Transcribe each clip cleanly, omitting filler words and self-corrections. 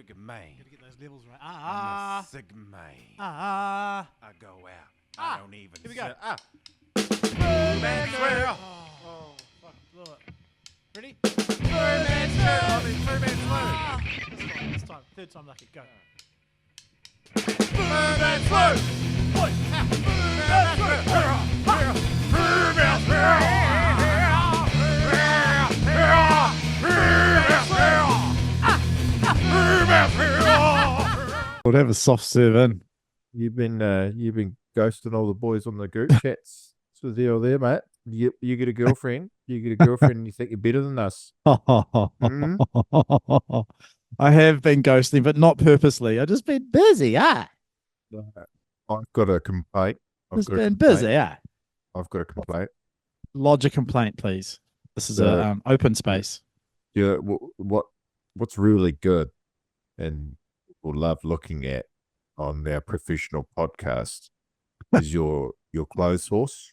Sigma. Gotta get those levels right. I'm a Sigma. I go out. I don't even. Here we go. Man Swoo. Oh, fuck, blew it. Ready? Man Swoo. I mean, Man This time. Third time lucky. Go. Man Swoo. Boy, We'll have a soft serve in. You've been ghosting all the boys on the group chats. So the deal there, mate. You get a girlfriend. You get a girlfriend, and you think you're better than us. I have been ghosting, but not purposely. I've just been busy, I've got a complaint. Just been busy, I've got a complaint. Lodge a complaint, please. This is a open space. Yeah. What's really good, and we'll love looking at on our professional podcast, is your clothes horse.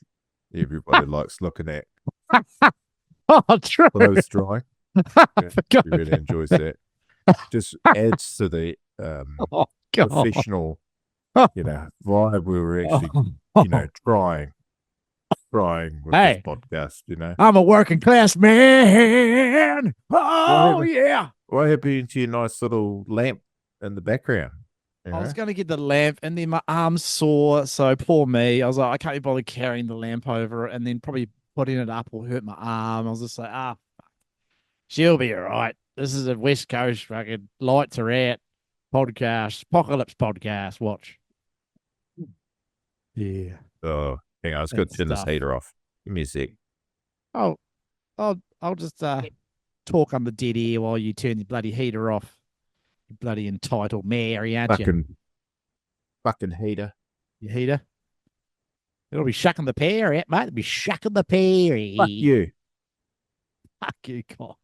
Everybody likes looking at. Oh, true. Clothes drying. I forgot He really about enjoys that. that. Just adds to the Oh, God. professional, vibe we were actually, trying with Hey. this podcast, I'm a working class man. Oh, Well, yeah. What happened to your nice little lamp in the background? I was going to get the lamp, and then my arm's sore, so poor me. I was like, I can't be bothered carrying the lamp over, and then probably putting it up will hurt my arm. I was just like, fuck. She'll be all right. This is a West Coast fucking lights are out podcast, apocalypse podcast. Watch. Yeah. Oh, hang on. I was going to turn this stuff. heater off. Give me a sec. Oh, I'll just talk on the dead air while you turn the bloody heater off. You bloody entitled Mary, aren't you? Fucking heater. You heater? It'll be shucking the pear out, mate. It'll be shucking the pear. Fuck you. Fuck you, God.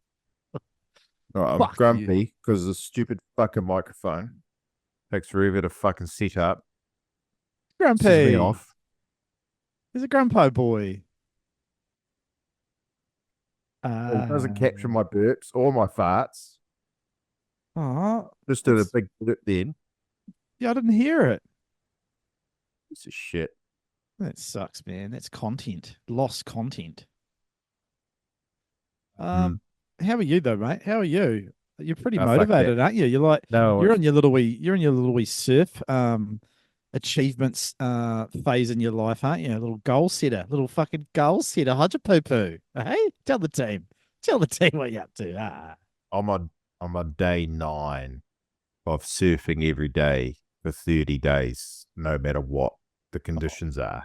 Right, I'm Fuck grumpy because the stupid fucking microphone takes forever to fucking set up. Pisses Grumpy. me off. He's a grumpo boy. It doesn't capture my burps or my farts. Oh, Just did a big burp then. yeah, I didn't hear it. Piece of shit. That sucks, man. That's content. Lost content. How are you though, mate? How are you? You're pretty Oh, fuck motivated, that. aren't you? You're like No, you're on your little wee surf achievements phase in your life, aren't you? A little goal setter, little fucking goal setter. How'd you poo-poo? Hey, tell the team what you're up to. I'm on day 9 of surfing every day for 30 days, no matter what the conditions are.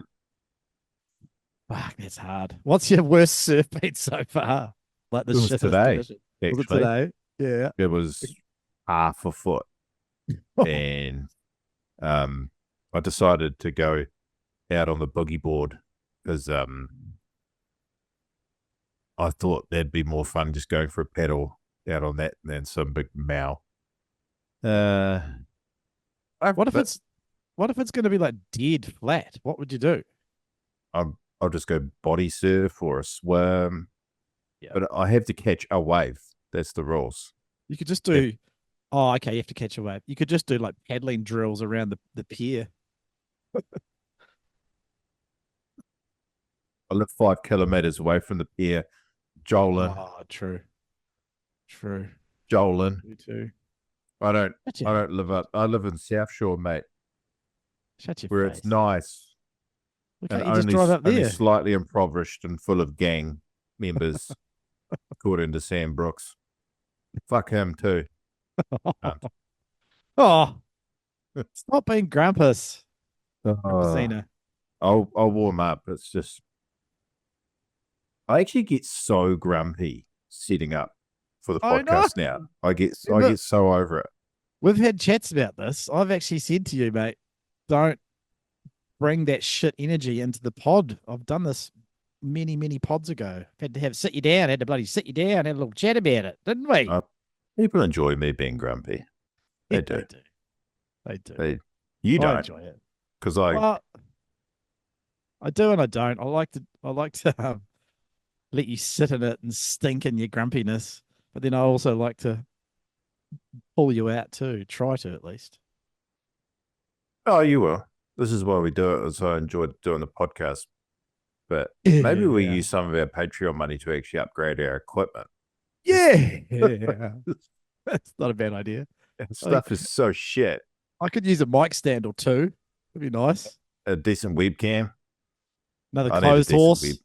Fuck, that's hard. What's your worst surf beat so far? Like the It was shittest today, condition. Was it actually. today? Yeah. It was half a foot. And I decided to go out on the boogie board because I thought that'd be more fun just going for a paddle out on that than some big mow. What if it's going to be like dead flat? What would you do? I'll just go body surf or a swim. Yeah. But I have to catch a wave. That's the rules. You could just do. Oh, okay. You have to catch a wave. You could just do like paddling drills around the pier. I live 5 kilometers away from the pier. Jolan. Oh, true. Jolan. You too. I don't Gotcha. live up. I live in South Shore, mate, Shut your where face. it's nice Why and can't you just drive up only there? slightly impoverished and full of gang members, according to Sam Brooks. Fuck him too. Oh, stop being grumpus, Uh, Grumpusina. I'll warm up. It's just I actually get so grumpy setting up for the I know. podcast now. I get so over it. We've had chats about this. I've actually said to you, mate, don't bring that shit energy into the pod. I've done this many pods ago. Had to sit you down, had to bloody sit you down, had a little chat about it, didn't we? People enjoy me being grumpy. They do. They do. You I don't, enjoy it. because Well, I do and I don't. I like to let you sit in it and stink in your grumpiness, but then I also like to pull you out too. Try to at least. Oh, you will. This is why we do it. So I enjoyed doing the podcast. But Yeah, maybe we yeah. use some of our Patreon money to actually upgrade our equipment. Yeah, that's not a bad idea. Stuff is so shit. I could use a mic stand or two. It'd be nice. A decent webcam. Another I need a clothes decent horse.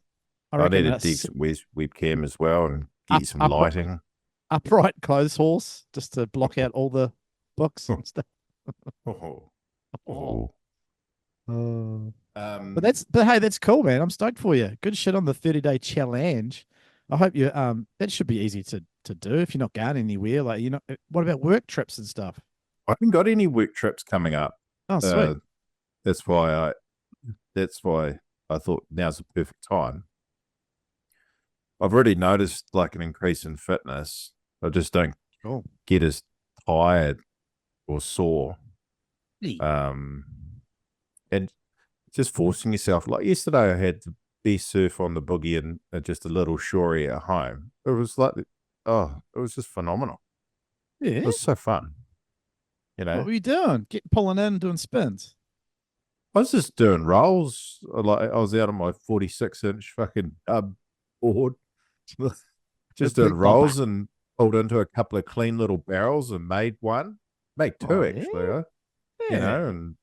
I need a decent webcam as well and get some lighting. Upright clothes horse just to block out all the books and stuff. Oh. But hey, that's cool, man. I'm stoked for you. Good shit on the 30-day challenge. I hope you that should be easy to do if you're not going anywhere. Like, what about work trips and stuff? I haven't got any work trips coming up. Oh, sweet. That's why I thought now's the perfect time. I've already noticed like an increase in fitness. I just don't get as tired or sore. And just forcing yourself. Like yesterday, I had the best surf on the boogie and just a little shorey at home. It was like, it was just phenomenal. Yeah, it was so fun. What were you doing? Pulling in, doing spins. I was just doing rolls. Like I was out on my 46-inch fucking board, just doing rolls and pulled into a couple of clean little barrels and made two actually. Yeah. And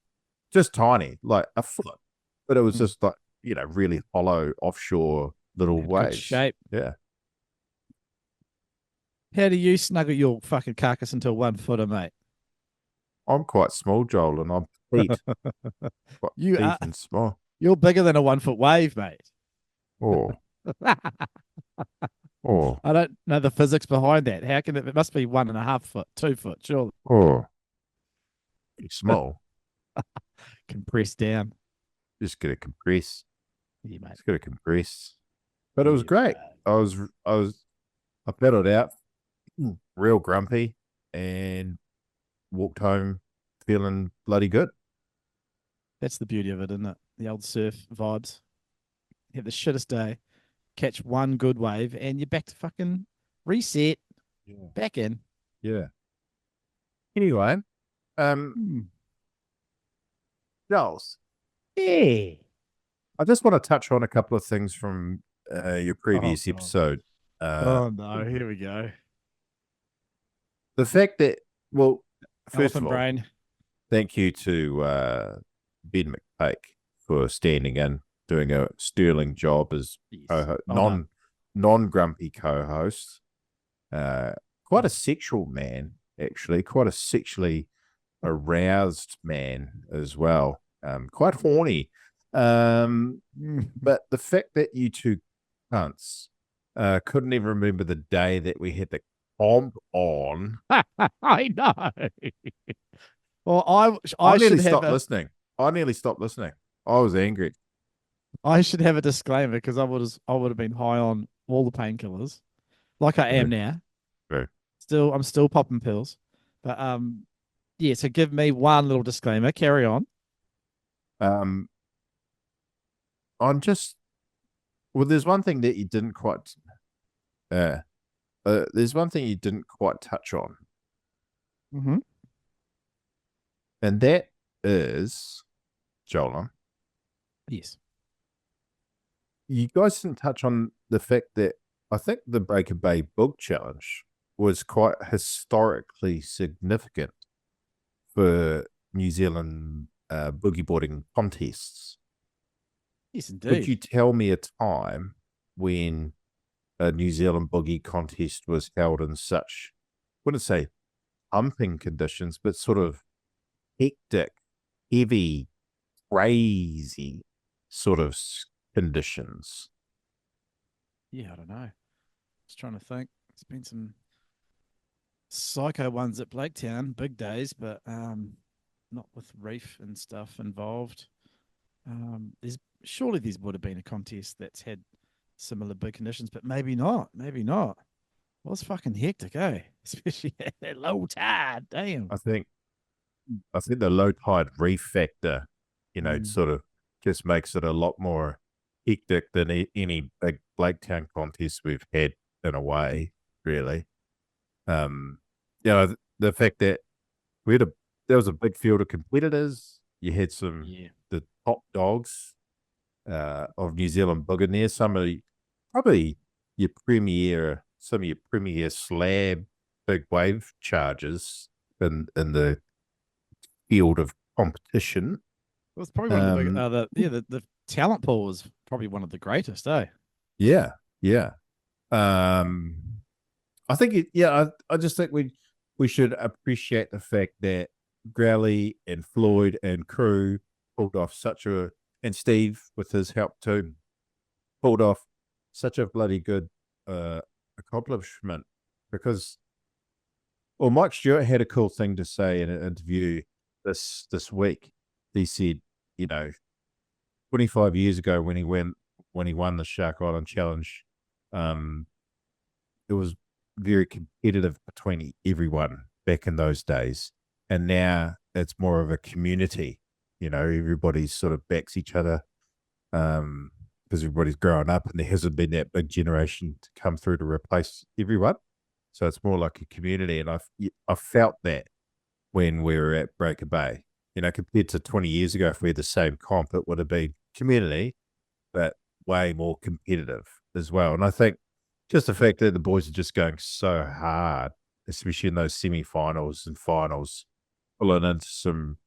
just tiny, like a foot, but it was just like really hollow offshore little waves. Good shape. Yeah. How do you snuggle your fucking carcass into a 1 footer, mate? I'm quite small, Joel, and I'm petite. You petite are and small. You're bigger than a 1 foot wave, mate. Oh. I don't know the physics behind that. How can it must be 1.5 foot, 2 foot, surely. Small. Compress down. Just gonna compress. Yeah, mate. Just gonna compress. But it was great. I pedaled out real grumpy and walked home feeling bloody good. That's the beauty of it, isn't it? The old surf vibes. Have the shittest day, catch one good wave, and you're back to fucking reset. Yeah. Back in. Yeah. Anyway, Giles. Yeah. I just want to touch on a couple of things from your previous episode. Oh no, here we go. The fact that, well, first of all, brain. Thank you to Ben McPake for standing in, doing a sterling job as non-grumpy co-host. Quite a sexual man, actually. Quite a sexually aroused man as well. Quite horny. But the fact that you two cunts couldn't even remember the day that we had the comp on. I know. Well, I nearly stopped listening. I nearly stopped listening. I was angry. I should have a disclaimer because I would have been high on all the painkillers, like I am now. Right. I'm still popping pills, but yeah. So give me one little disclaimer. Carry on. There's one thing that you didn't quite. There's one thing you didn't quite touch on. Mm-hmm. And that is, Jolan. Yes. You guys didn't touch on the fact that I think the Breaker Bay Boog Challenge was quite historically significant for New Zealand boogie boarding contests. Yes, indeed. Could you tell me a time when a New Zealand boogie contest was held in such, I wouldn't say pumping conditions, but sort of hectic, heavy, crazy sort of conditions? Yeah, I don't know. Just trying to think. There's been some psycho ones at Blaketown, big days, but not with reef and stuff involved. Surely there would have been a contest that's had similar big conditions, but maybe not. Maybe not. Well, it's fucking hectic, eh? Especially at that low tide. Damn. I think the low tide reef factor, sort of just makes it a lot more hectic than any big Blaketown contest we've had in a way, really. the fact that there was a big field of competitors. You had the top dogs of New Zealand boog in there. Some of probably some of your premier slab big wave chargers in the field of competition. It was probably one of the big, the talent pool was probably one of the greatest, eh? Yeah. I think I just think we should appreciate the fact that Growly and Floyd and crew pulled off and Steve with his help too, pulled off such a bloody good accomplishment because Mike Stewart had a cool thing to say in an interview this week. He said, 25 years ago when he won the Shark Island Challenge, it was very competitive between everyone back in those days. And now it's more of a community. Everybody sort of backs each other because everybody's growing up and there hasn't been that big generation to come through to replace everyone. So it's more like a community. And I felt that when we were at Breaker Bay, compared to 20 years ago, if we had the same comp, it would have been community, but way more competitive as well. And I think just the fact that the boys are just going so hard, especially in those semi-finals and finals, pulling into some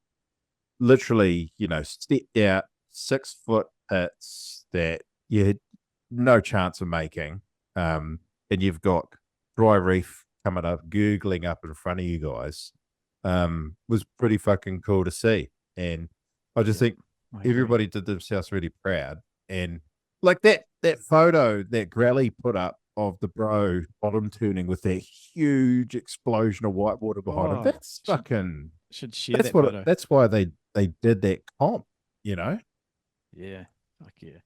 literally, stepped out 6-foot hits that you had no chance of making. And you've got dry reef coming up, googling up in front of you guys, was pretty fucking cool to see. And I just think everybody did themselves really proud. And like that photo that Grally put up of the bro bottom turning with that huge explosion of white water behind him, that's fucking... Should share that photo. That's why they did that comp, Yeah. Fuck yeah.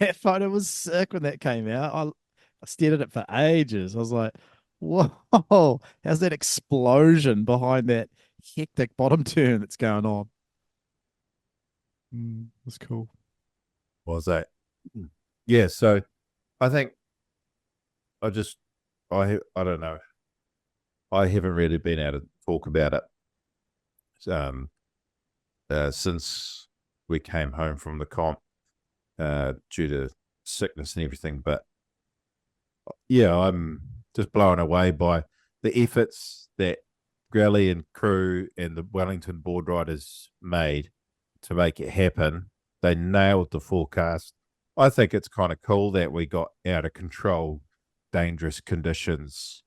That photo was sick when that came out. I stared at it for ages. I was like, whoa, how's that explosion behind that hectic bottom turn that's going on? That's cool. What was that? Yeah, so I think I don't know. I haven't really been able to talk about it since we came home from the comp due to sickness and everything. But yeah, I'm just blown away by the efforts that Grally and crew and the Wellington board riders made to make it happen. They nailed the forecast. I think it's kind of cool that we got out of control, dangerous conditions,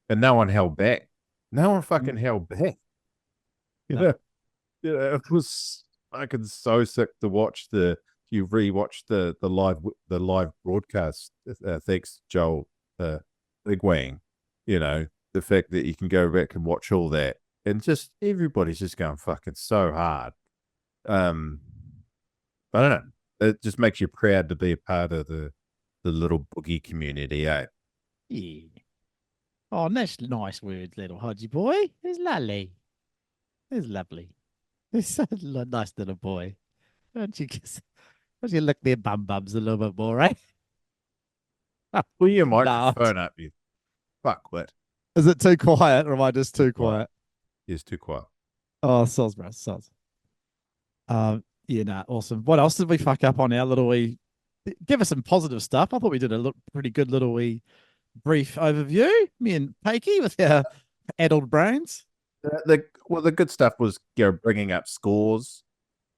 and no one held back. No one fucking held back. It was fucking so sick to watch you rewatch the live broadcast. Thanks, Joel, Big Wang. The fact that you can go back and watch all that, and just everybody's just going fucking so hard. I don't know. It just makes you proud to be a part of the little boogie community, eh? Yeah. Oh, that's nice words, little Hodgy boy. It's lovely. It's lovely. It's so nice little boy. Don't you lick their bums a little bit more, right? Pull your microphone up, you fuckwit. Is it too quiet or am I just too quiet? It's too quiet. Oh, soz, bro, soz. Awesome. What else did we fuck up on our little wee? Give us some positive stuff. I thought we did a pretty good little wee brief overview. Me and Pakey with our adult brains. The good stuff was bringing up scores.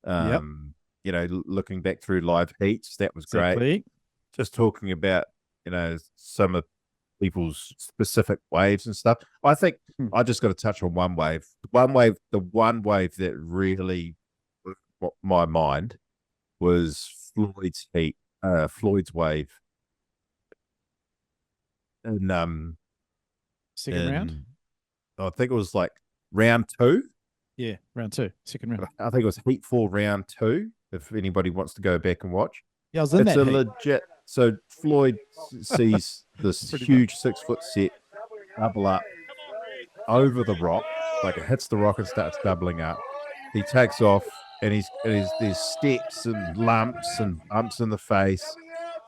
Looking back through live heats, that was great. Just talking about some of people's specific waves and stuff. I think I just got to touch on one wave. The one wave that really blew my mind was Floyd's heat. Floyd's wave. And second round. I think it was like round 2. Yeah, round 2, second round. I think it was heat 4, round 2. If anybody wants to go back and watch, yeah, I was in that heat. Legit. So Floyd sees this huge 6-foot set double up over the rock, like it hits the rock and starts doubling up. He takes off, and there's steps and lumps and bumps in the face,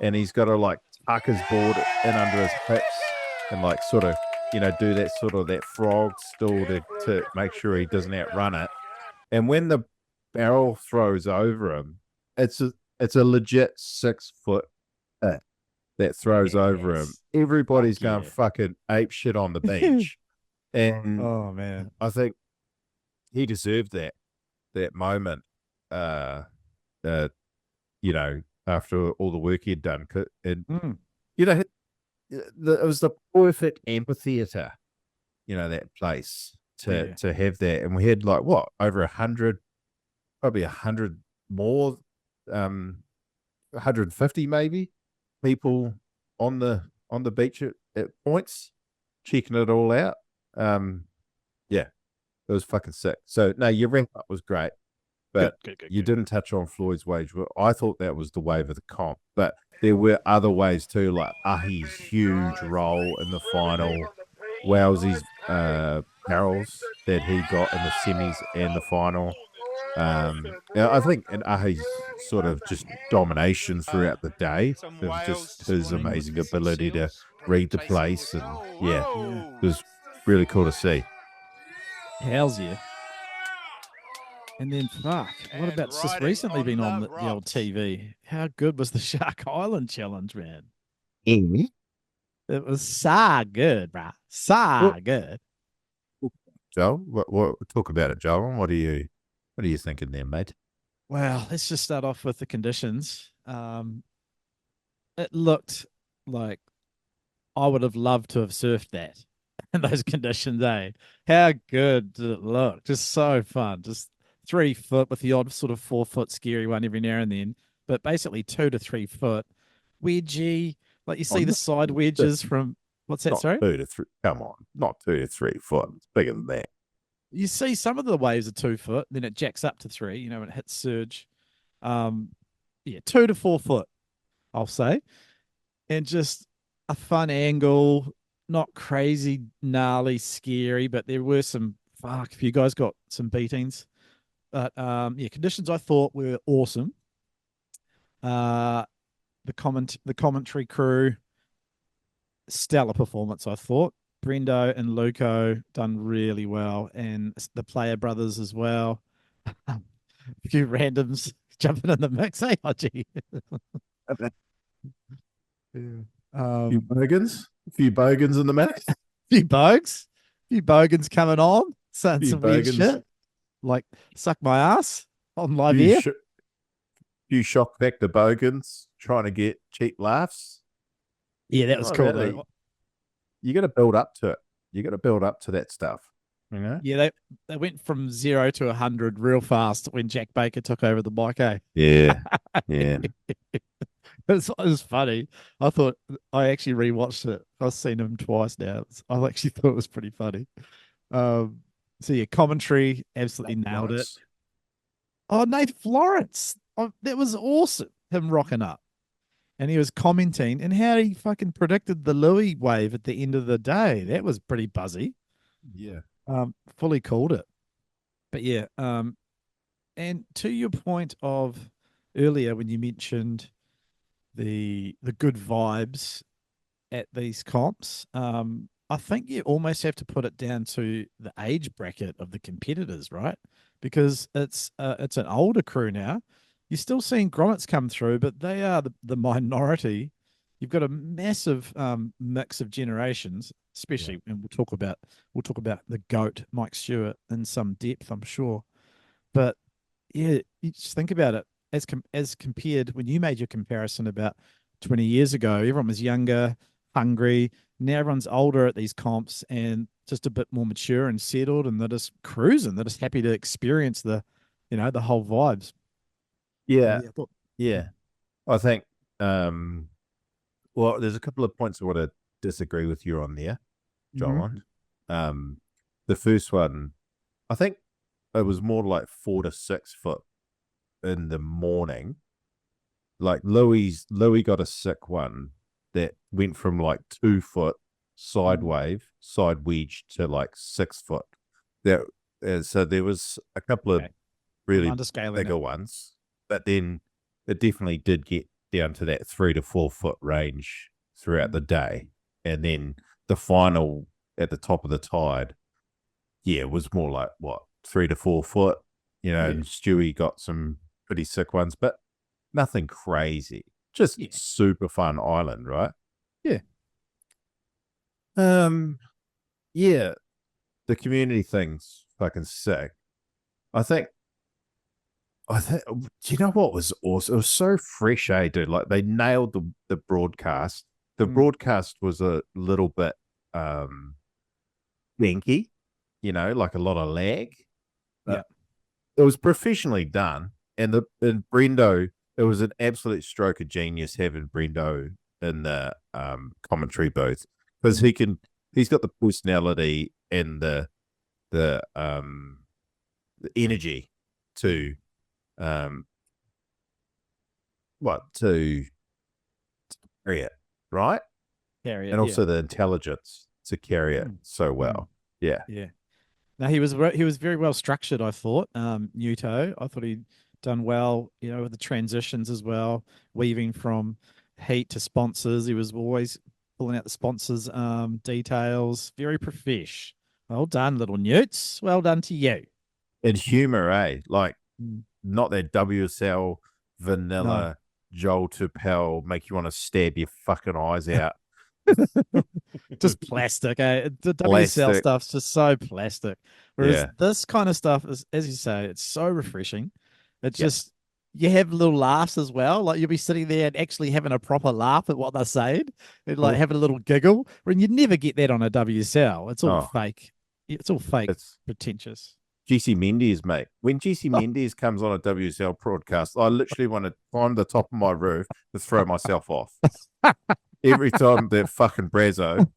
and he's got to like tuck his board in under his hips and like sort of do that sort of that frog stall to make sure he doesn't outrun it. And when the barrel throws over him, it's a legit 6 foot that throws over him. Everybody's going fucking ape shit on the beach. And Oh man, I think he deserved that moment. After all the work he'd done, and it was the perfect amphitheater, that place to have that, and we had like over 100, probably 100 more, 150 maybe people on the beach at points checking it all out. It was fucking sick. So no, your ramp up was great, but you didn't touch on Floyd's wave. Well, I thought that was the wave of the comp, but there were other waves too, like Ahi's huge role in the final, Wowsy's barrels that he got in the semis and the final. I think in Ahi's sort of just domination throughout the day, it was just his amazing ability to read the place, and it was really cool to see. Hells yeah. And then fuck, what about just recently been on the old TV? How good was the Shark Island challenge, man? Amy? It was so good, bruh. So good. Joel, what talk about it, Joel? What are you thinking there, mate? Well, let's just start off with the conditions. It looked like I would have loved to have surfed that in those conditions, eh? How good did it look? Just so fun. Just 3 foot with the odd sort of 4 foot scary one every now and then, but basically 2 to 3 foot wedgie. Like you see the side wedges from what's that? Not Sorry, 2 to 3. Come on, not 2 to 3 foot. It's bigger than that. You see some of the waves are 2 foot, then it jacks up to 3. When it hits surge. 2 to 4 foot, I'll say, and just a fun angle. Not crazy, gnarly, scary, but there were some if you guys got some beatings. But conditions I thought were awesome. The commentary crew, stellar performance, I thought. Brendo and Luco done really well, and the player brothers as well. A few randoms jumping in the mix, eh, Hodgie? A few bogans in the mix. Few bogans coming on, saying some weird shit, like suck my ass on live air. Few shock factor bogans trying to get cheap laughs. Yeah, that was cool though. You got to build up to it. You got to build up to that stuff. Yeah, they went from 0 to 100 real fast when Jack Baker took over the mic. Eh? Yeah, yeah. It was funny. I thought I actually rewatched it. I've seen him twice now. I actually thought it was pretty funny. Commentary absolutely nailed it. Oh, Nate Florence. That was awesome. Him rocking up. And he was commenting and how he fucking predicted the Louis wave at the end of the day. That was pretty buzzy. Yeah. Fully called it. But yeah, and to your point of earlier when you mentioned the good vibes at these comps, I think you almost have to put it down to the age bracket of the competitors, right? Because it's an older crew now. You're still seeing grommets come through, but they are the minority. You've got a massive mix of generations, especially, and we'll talk about the GOAT Mike Stewart in some depth, I'm sure. But yeah, you just think about it as compared when you made your comparison about 20 years ago. Everyone was younger, hungry. Now everyone's older at these comps and just a bit more mature and settled, and they're just cruising. They're just happy to experience the whole vibes. Yeah. I think, there's a couple of points I want to disagree with you on there, Jolan. Mm-hmm. The first one, I think it was more like 4 to 6 foot in the morning. Like Louis got a sick one that went from like 2 foot side wave, side wedge to like 6 foot. So there was a couple of really bigger ones. But then it definitely did get down to that 3 to 4 foot range throughout the day. And then the final at the top of the tide, it was more like, what, 3 to 4 foot? And Stewie got some pretty sick ones, but nothing crazy. Just super fun island, right? Yeah. Yeah. The community thing's fucking sick. I think, do you know what was awesome? It was so fresh, dude? Like, they nailed the broadcast. The broadcast was a little bit wanky, like a lot of lag. Yeah. It was professionally done. And Brendo, it was an absolute stroke of genius having Brendo in the commentary booth, because he's got the personality and the energy to to carry it, right? Carry it, and also the intelligence to carry it so well. Yeah. No, he was very well structured, I thought. Nuto, I thought he'd done well, with the transitions as well, weaving from heat to sponsors. He was always pulling out the sponsors details. Very profesh. Well done, little Newts. Well done to you. And humor, like not that WSL vanilla Joel Tupel make you want to stab your fucking eyes out. Just plastic, The WSL stuff's just so plastic. Whereas this kind of stuff is, as you say, it's so refreshing. It's just, you have little laughs as well. Like, you'll be sitting there and actually having a proper laugh at what they're saying, and like having a little giggle. When you'd never get that on a WSL. It's all fake. It's all fake. It's pretentious. GC Mendes, mate. When GC Mendes comes on a WSL broadcast, I literally want to climb the top of my roof to throw myself off. Every time that fucking Brazo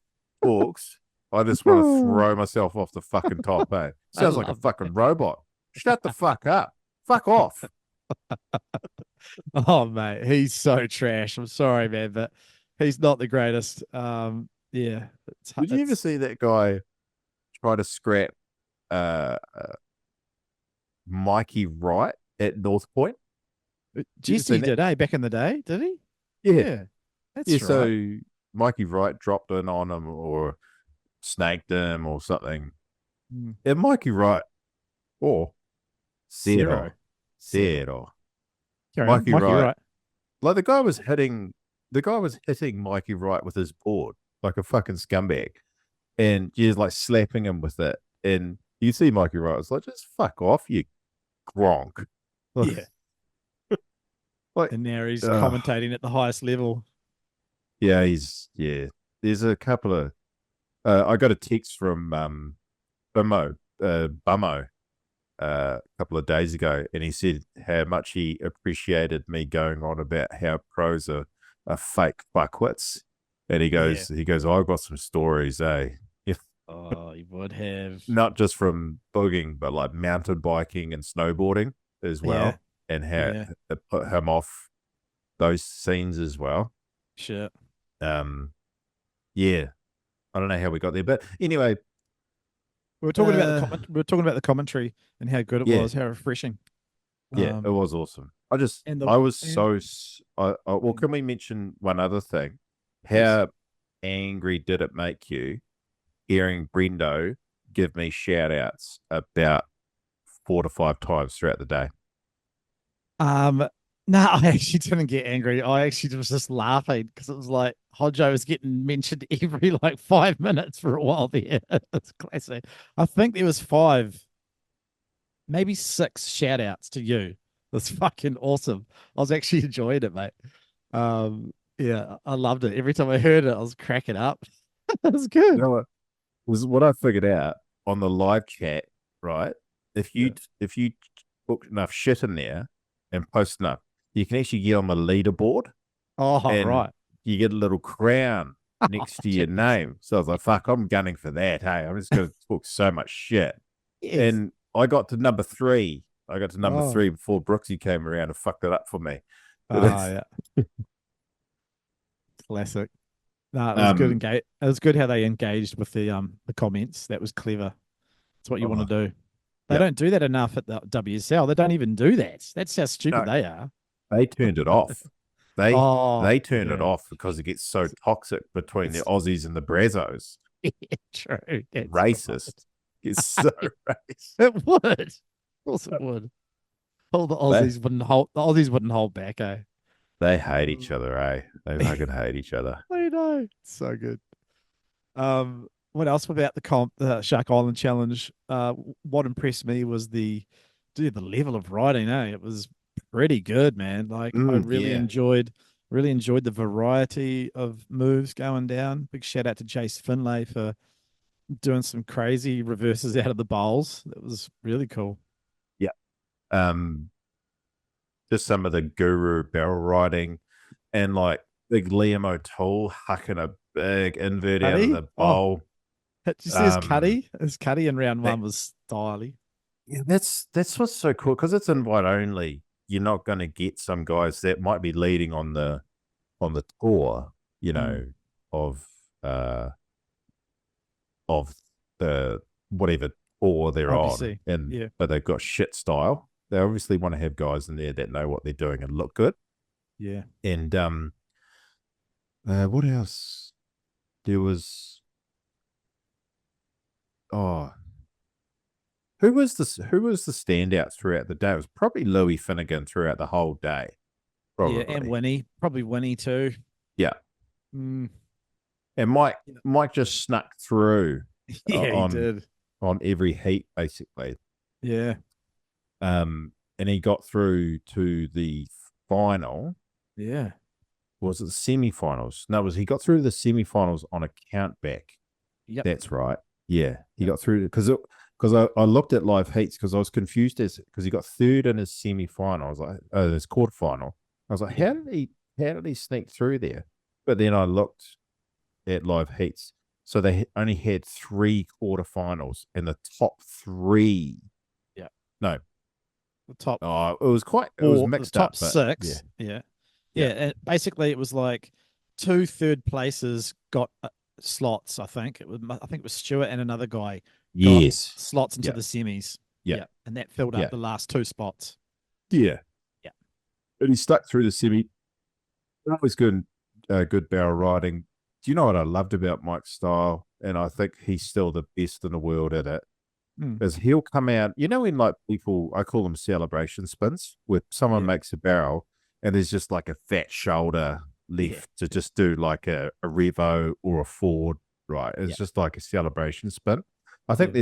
talks, I just want to throw myself off the fucking top, Sounds like a fucking robot. Shut the fuck up. Fuck off. Oh, mate, he's so trash. I'm sorry, man, but he's not the greatest. Did you ever see that guy try to scrap Mikey Wright at North Point? Jesse did, back in the day, did he? Yeah. That's right. So Mikey Wright dropped in on him or snaked him or something. And Mikey Wright, Zero. Mikey Wright. Like, the guy was hitting Mikey Wright with his board like a fucking scumbag. And he's like slapping him with it. And you see Mikey Wright was like, just fuck off, you gronk. And now he's commentating at the highest level. Yeah, there's a couple of I got a text from Bummo a couple of days ago, and he said how much he appreciated me going on about how pros are fake fuckwits. And he goes, I've got some stories, He would have. Not just from booging, but like mountain biking and snowboarding as well, and how it put him off those scenes as well. Shit. I don't know how we got there, but anyway, we were talking about the commentary and how good it was, how refreshing. It was awesome. Can we mention one other thing? How angry did it make you hearing Brendo give me shout outs about 4 to 5 times throughout the day? No, I actually didn't get angry. I actually was just laughing because it was like Hodgo was getting mentioned every 5 minutes for a while there. It's classic. I think there was 5, maybe 6 shout outs to you. That's fucking awesome. I was actually enjoying it, mate. I loved it. Every time I heard it, I was cracking up. It was good. You know what? Was what I figured out on the live chat, right? If you put enough shit in there and post enough, you can actually get on the leaderboard. Oh, right. You get a little crown next to your name. So I was like, fuck, I'm gunning for that. Hey, I'm just going to talk so much shit. Yes. And I got to number 3. I got to number 3 before Brooksy came around and fucked it up for me. Yeah. Classic. No, it was good. It was good how they engaged with the comments. That was clever. That's what you want to do. They don't do that enough at the WSL. They don't even do that. That's how stupid they are. They turned it off. They turned it off because it gets so toxic between the Aussies and the Brazzos. Yeah, true. That's Racist. It's so racist. It would. Of course it would. All the Aussies wouldn't hold back, eh? They hate each other, eh? They fucking hate each other. I know. So good. What else about the Shark Island Challenge? What impressed me was the level of riding, eh? It was pretty good, man. Like I Yeah. really enjoyed the variety of moves going down. Big shout out to Jace Finlay for doing some crazy reverses out of the bowls. That was really cool. Yeah. Just some of the guru barrel riding and like big Liam O'Toole hucking a big invert out of Cuddy? the bowl. Did you see his Cuddy? His Cuddy in round one was stylish. Yeah, that's what's so cool because it's invite only. You're not going to get some guys that might be leading on the tour, of the whatever tour they're Obviously, on, and yeah. but they've got shit style. They obviously want to have guys in there that know what they're doing and look good. Yeah. And what else? There was who was the standout throughout the day? It was probably Louis Finnegan throughout the whole day. Probably. Yeah, and Winnie. Probably Winnie too. Yeah. Mm. And Mike just snuck through Yeah, he did. on every heat, basically. Yeah. And he got through to the final. Yeah. Was it the semi-finals? No, he got through the semi-finals on a count back. Yep. That's right. Yeah, he got through because I looked at live heats because I was confused because he got third in his semi-final. I was like, his quarterfinal. I was like, how did he sneak through there? But then I looked at live heats, so they only had 3 quarterfinals, and the top 3. Yeah. No. The top. Oh, it was mixed the top up. But 6. Yeah. And basically, it was like 2 third places got slots. I think it was Stewart and another guy. Yes. Got slots into the semis. Yeah. And that filled up the last 2 spots. Yeah. Yeah. And he stuck through the semi. That was good. Good barrel riding. Do you know what I loved about Mike's style? And I think he's still the best in the world at it. Is he'll come out, in like people, I call them celebration spins, where someone makes a barrel and there's just like a fat shoulder left to just do like a Revo or a Ford, right? It's just like a celebration spin. I think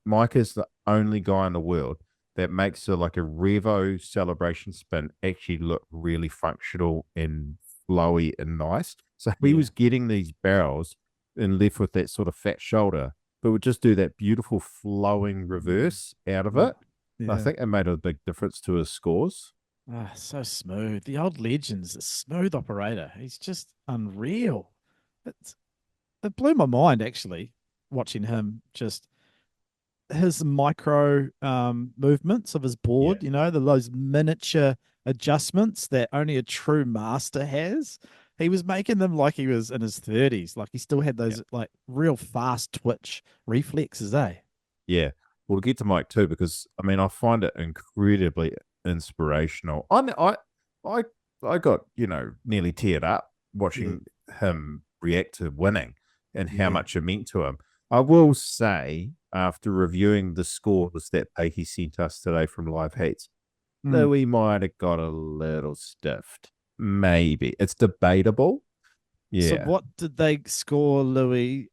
Mike is the only guy in the world that makes like a Revo celebration spin actually look really functional and flowy and nice. So he was getting these barrels and left with that sort of fat shoulder, but would just do that beautiful flowing reverse out of it. Yeah. I think it made a big difference to his scores. So smooth. The old legend's a smooth operator. He's just unreal. It blew my mind actually watching him, just his micro movements of his board, those miniature adjustments that only a true master has. He was making them like he was in his 30s. Like he still had those like real fast twitch reflexes, eh? Yeah. We'll get to Mike too, because I find it incredibly inspirational. I got, nearly teared up watching him react to winning and how much it meant to him. I will say, after reviewing the scores that Peiki sent us today from Live Heats, Louis might have got a little stiffed. Maybe. It's debatable. Yeah. So what did they score Louis?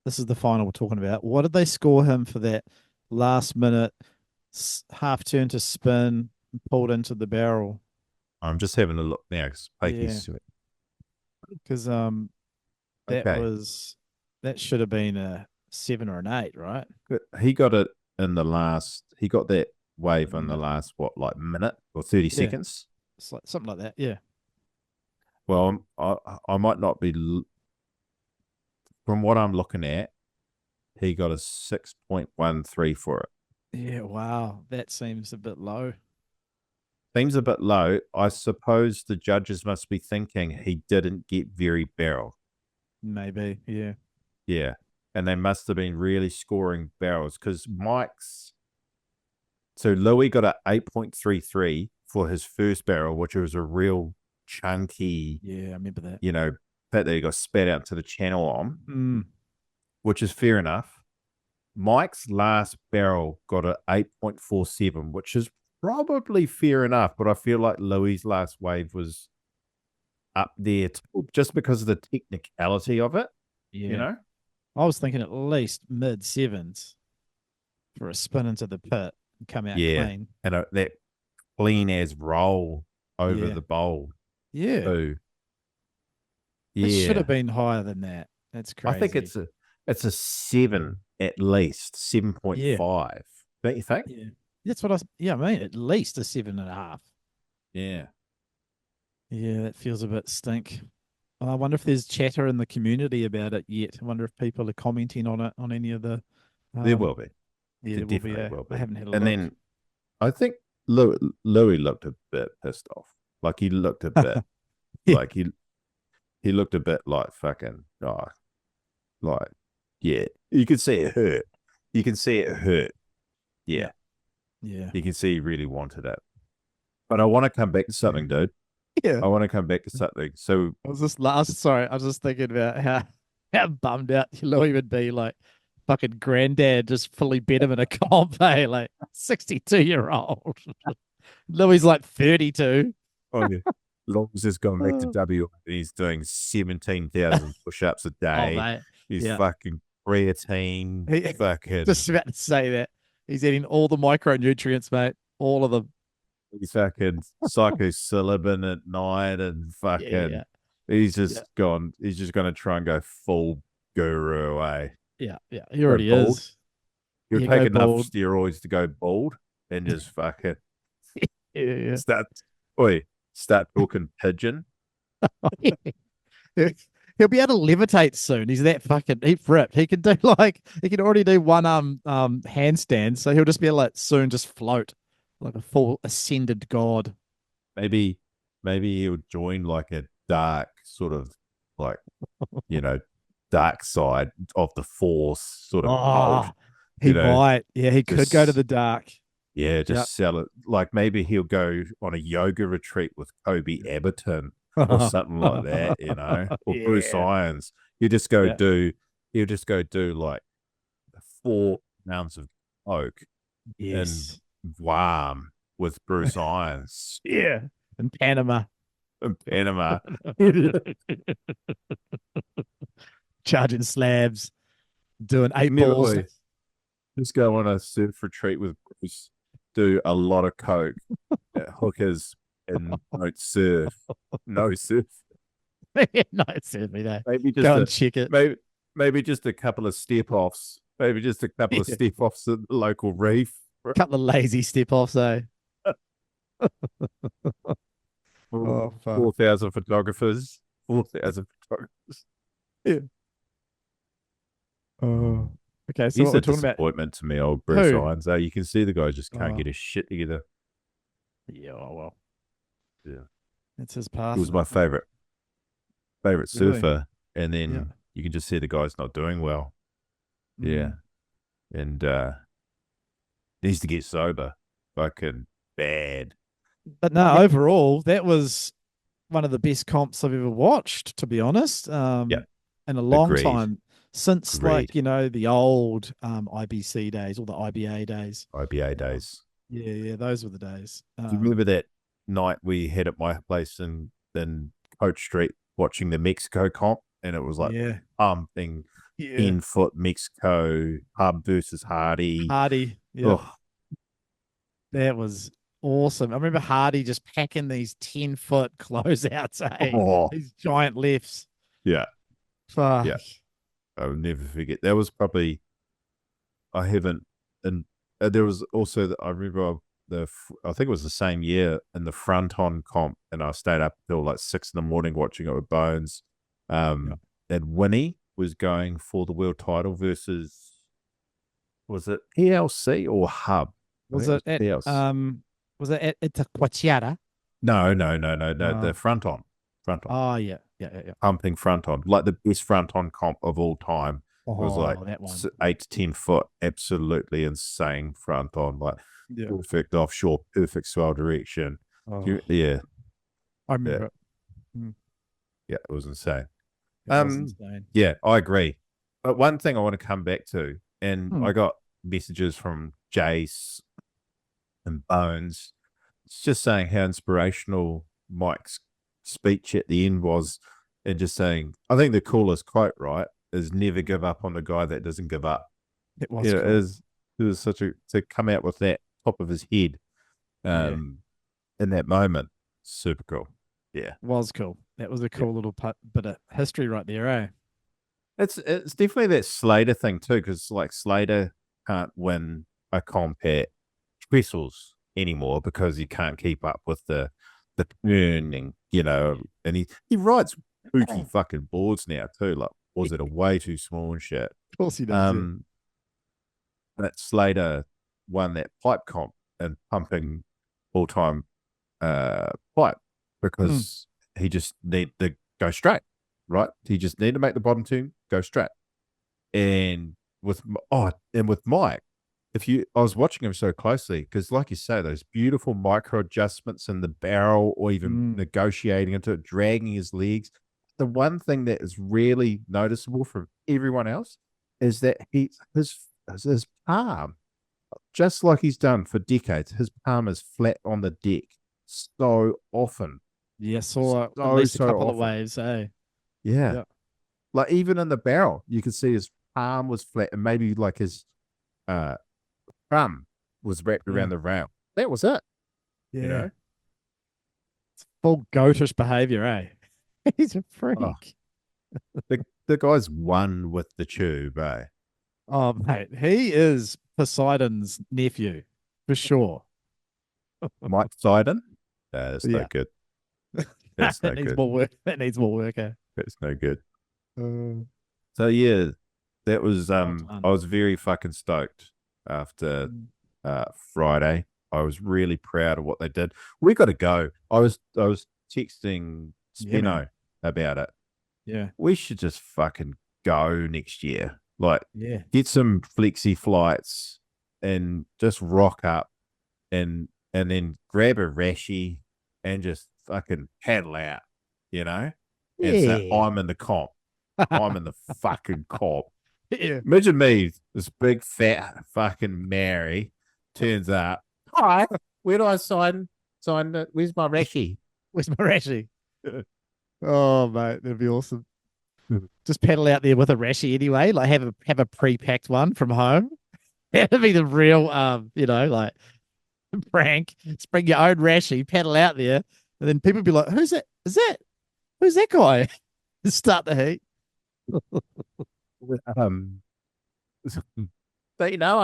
This is the final we're talking about. What did they score him for that last minute half turn to spin and pulled into the barrel? I'm just having a look now because that should have been a 7 or an 8, right? He got it in the last. He got that wave in the last minute or 30 seconds. It's like something like that. Yeah. Well, I might not be. From what I'm looking at, he got a 6.13 for it. Yeah, wow. That seems a bit low. Seems a bit low. I suppose the judges must be thinking he didn't get very barrel. Maybe, yeah. Yeah. And they must have been really scoring barrels because so Louis got a 8.33 for his first barrel, which was a real chunky. Yeah, I remember that. Fact that he got spat out to the channel on. which is fair enough. Mike's last barrel got a 8.47, which is probably fair enough, but I feel like Louis' last wave was up there too, just because of the technicality of it, Yeah. you know? I was thinking at least mid sevens for a spin into the pit and come out Yeah. clean. And that clean as roll over Yeah. the bowl Yeah. too. It should have Yeah. been higher than that. That's crazy. I think it's a 7 at least, 7.5. Don't you think? Yeah. That's what I mean, at least a 7.5. Yeah. Yeah, that feels a bit stink. I wonder if there's chatter in the community about it yet. I wonder if people are commenting on it on any of the. There will be. Yeah, There there will be. definitely will be. I haven't had a And look. then I think Louis looked a bit pissed off. Like he looked a bit Yeah. like he looked a bit like fucking like yeah. You could see it hurt. You can see it hurt. Yeah. Yeah. You can see he really wanted it. But I want to come back to something, dude. Yeah. I want to come back to something. So I was just thinking about how bummed out Louis would be, like fucking granddad just fully bet him in a comp, eh? Like 62-year-old. Louis like 32. oh yeah. Longs has gone back to Oh. W and he's doing 17,000 push-ups a day. Mate. He's Yeah. fucking creatine. He- Fucking Just about to say that. He's eating all the micronutrients, mate. All of them. he's fucking psilocybin at night and fucking Yeah. he's just gone. He's just gonna try and go full guru, eh? Yeah. Yeah. He already bald. is. He'll Yeah, take go enough bald. steroids to go bald and just fucking Yeah. start talking pigeon. He'll be able to levitate soon. He's that fucking ripped. He can already do one handstand, so he'll just be able to like, soon just float like a full ascended god. Maybe he'll join like a dark sort of like dark side of the force sort of cult. He you know, might. Yeah, he could go to just- the dark. Yeah, just sell it. Like maybe he'll go on a yoga retreat with Kobe Everton or something like that, or Bruce Yeah. Irons. He'll just go Yeah. do like 4 rounds of coke Yes. and wham with Bruce Irons Yeah. In Panama. in Panama. Charging slabs. Doing 8 Never balls. would. Just go on a surf retreat with Bruce, do a lot of coke at hookers and don't surf. No surf. No, it's certainly that. Maybe just Go and check it. maybe just a couple of step offs. Maybe just a couple of step offs at the local reef. Couple of lazy step offs, eh? Oh, fuck. 4,000 photographers. 4,000 photographers. Oh. Okay, so He's what a we're talking about. disappointment to me, old Bruce Who? Irons. You can see the guy just can't Oh. get his shit together. Yeah, well. Yeah. That's his He path. was my favorite Really? surfer. And then Yeah. you can just see the guy's not doing well. Yeah. And needs to get sober. Fucking bad. But no, overall, that was one of the best comps I've ever watched, to be honest. Yeah. In a long Agreed. time. Since Agreed. the old IBC days or the IBA days. IBA days. Yeah, those were the days. Do you remember that night we had at my place in Coach Street watching the Mexico comp? And it was like yeah. pumping 10 10-foot Mexico, Hub versus Hardy. Hardy. Yeah. Oh, That was awesome. I remember Hardy just packing these 10-foot closeouts, eh? Oh. These giant lifts. yeah. Fuck. Yeah. I will never forget. That was probably, I haven't, and there was also, I remember I think it was the same year in the front on comp, and I stayed up till like 6 in the morning watching it with Bones. And Winnie was going for the world title versus, was it PLC or Hub? Was it at Itacoatiara? No, the front on. Oh, yeah. Pumping front on, like the best front on comp of all time. It was like that one. 8 to 10 foot, absolutely insane front on, like Yeah. perfect offshore, perfect swell direction. Oh, Yeah, I remember it. yeah, it was insane. It was insane. Yeah, I agree. But one thing I want to come back to, and Hmm. I got messages from Jace and Bones. It's just saying how inspirational Mike's speech at the end was, and just saying, I think the coolest quote, right, is never give up on the guy that doesn't give up. It was You know, cool. it was such a, to come out with that top of his head in that moment. Super cool. Yeah. Was cool. That was a cool little bit of history right there, eh? It's definitely that Slater thing too, because like Slater can't win a comp at Trestles anymore because he can't keep up with the turning, and he rides spooky fucking boards now too. Like, was it a way too small and shit? Of course he does. But Slater won that pipe comp and pumping all time pipe because he just need to go straight, right? He just need to make the bottom turn, go straight. And with Mike, I was watching him so closely because, like you say, those beautiful micro adjustments in the barrel, or even negotiating into it, dragging his legs. The one thing that is really noticeable from everyone else is that his palm, just like he's done for decades, his palm is flat on the deck so often. Yeah, saw at least a couple of waves, eh? Yeah. Like even in the barrel, you could see his palm was flat, and maybe like his thumb was wrapped around the rail. That was it. Yeah. It's full goatish behavior, eh? He's a freak. Oh, the guy's one with the tube, eh? Oh, mate, he is Poseidon's nephew, for sure. Mike Poseidon? That's no good. That's no that needs good. more work. That needs more work, eh? That's no good. So yeah, that was I was very fucking stoked after Friday. I was really proud of what they did. We got to go. I was texting Spino about it. Yeah. We should just fucking go next year. Like, get some flexi flights and just rock up and then grab a rashy and just fucking paddle out, and say, I'm in the comp. I'm in the fucking comp. Yeah. Imagine me, this big fat fucking Mary turns up. Hi, where do I sign it? Where's my rashy? Where's my rashy? Oh, mate, that'd be awesome. Just paddle out there with a rashy anyway. Like have a pre-packed one from home. That'd be the real, like prank. Just bring your own rashy, paddle out there, and then people be like, "Who's that? Who's that guy?" Start the heat. Don't you know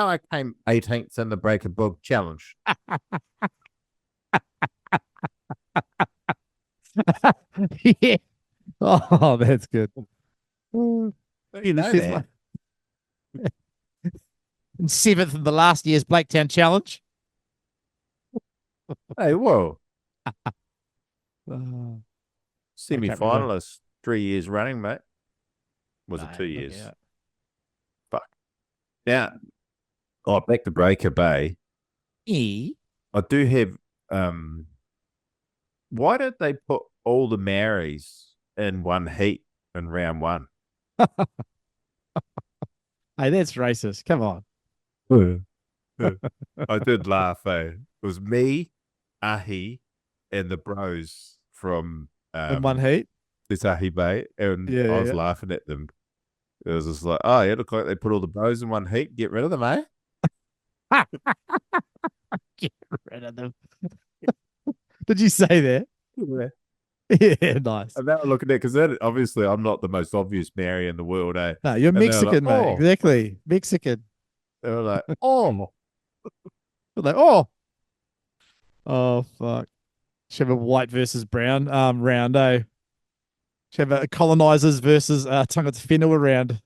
I came 18th in the Break a Boog challenge. Yeah. Oh, that's good. You know that. And 7th in the last year's Blaketown Challenge. Hey, whoa. Semi-finalist 3 years running, mate. Was it 2 years? Yeah. Fuck. Now, back to Breaker Bay. I do have, why did they put all the Maoris in one heat in round one? Hey, that's racist. Come on. I did laugh, eh? It was me, Ahi, and the bros from In one heat? this Ahi Bay, and I was laughing at them. It was just like, oh, yeah, look like they put all the bros in one heat. Get rid of them, eh? Get rid of them. Did you say that? Yeah, nice. And now I'm looking at it, because obviously I'm not the most obvious Mary in the world, eh? No, you're Mexican, like, mate. Exactly. Mexican. They were like, oh. They're like, oh. Oh, fuck. Should have a white versus brown round, eh? Should have a colonizers versus tangata whenua round.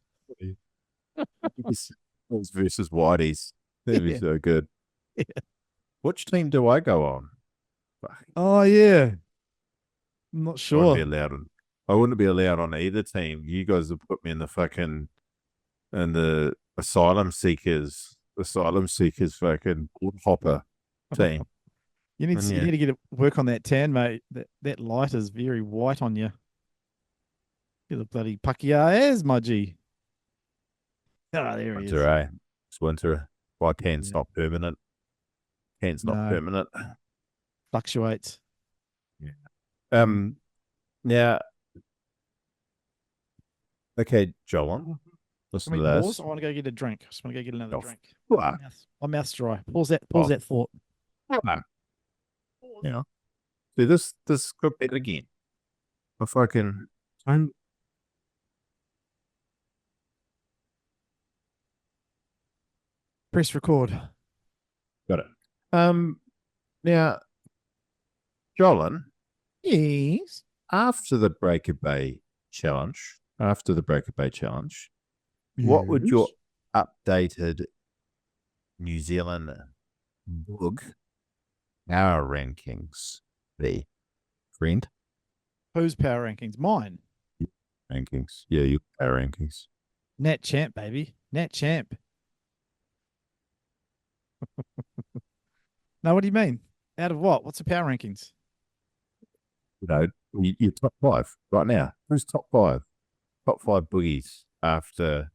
Those versus whiteys. That'd be so good. Yeah. Which team do I go on? Oh, yeah. I'm not sure. I wouldn't be allowed on either team. You guys have put me in the asylum seekers fucking board hopper team. You need to work on that tan, mate. That light is very white on you. You the bloody Pakia's, my G. Ah, there he is. Winter, eh? It's winter. Why tan's Yeah. not permanent? Tan's not No. permanent. Fluctuates. Now, okay, Jolan, listen Can to we this. pause? I want to go get a drink. I just want to go get another Oh, drink. fuck. My mouth's dry. Pause that thought. Yeah. See, this could be it again. If I can find. Press record. Got it. Now, Jolan, Yes. after the Breaker Bay challenge, what would your updated New Zealand boog power rankings be, friend? Whose power rankings? Mine. Rankings. Yeah, your power rankings. Nat Champ, baby. Nat Champ. No, what do you mean? Out of what? What's the power rankings? You know, your top five right now. Who's top five? Top five boogies after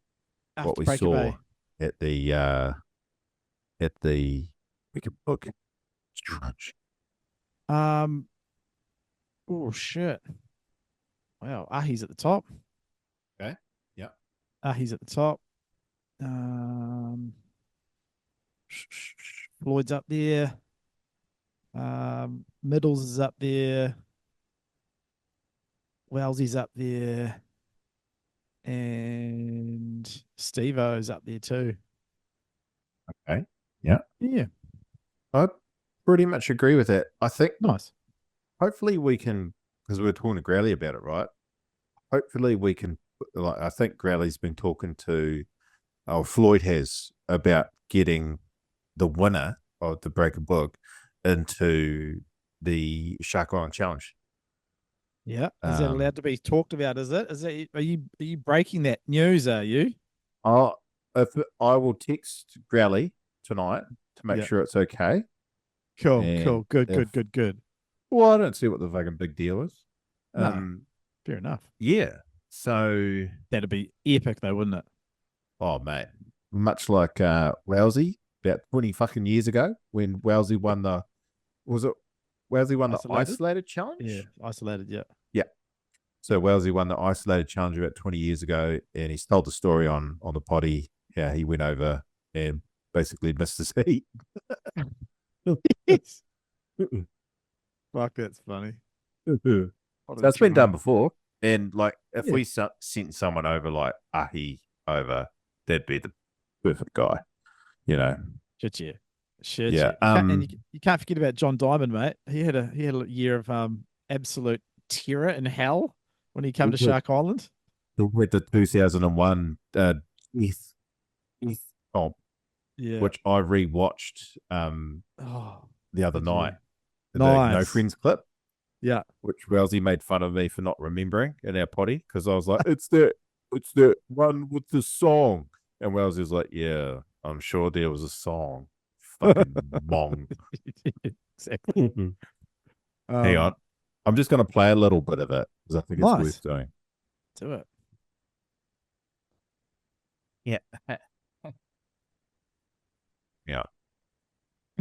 what we Breaker saw Bay. at the Wicked Book challenge. Oh shit. Wow. Ahi's at the top. Okay. Yeah. Ahi's at the top. Floyd's up there. Middles is up there. Wellesley's up there. And Steve-O's up there too. Okay. Yeah. Yeah. I pretty much agree with that. I think Nice. hopefully we can, because we were talking to Growley about it, right? Hopefully we can, like, I think Growley's been talking to, Floyd has, about getting the winner of the Breaker Book into the Shark Island Challenge. Yeah. Is that allowed to be talked about? Is it? Is that are you breaking that news, are you? If I will text Growley tonight to make sure it's okay. Cool. Good. Well, I don't see what the fucking big deal is. No, fair enough. Yeah. So That'd be epic though, wouldn't it? oh mate. Much like Wowsy about 20 fucking years ago when Wowsy won the isolated challenge? Yeah, isolated, yeah. Yeah. So Wowsy won the isolated challenge about 20 years ago, and he's told the story on the potty how he went over and basically missed his heat. Yes. Fuck, that's funny. So it's been done before. And like if we sent someone over like Ahi over, that'd be the perfect guy, you know. Shit, yeah. You can't forget about John Diamond, mate. He had a year of absolute terror in hell when he came to Shark Island. With the 2001 which I rewatched the other night. Nice. The No Friends clip. Yeah. Which Wellesley made fun of me for not remembering in our potty because I was like, it's that one with the song. And Wellesley was like, yeah, I'm sure there was a song. Fucking bong. Exactly. Hang on. I'm just going to play a little bit of it because I think it's worth doing. Do it. Yeah. Yeah.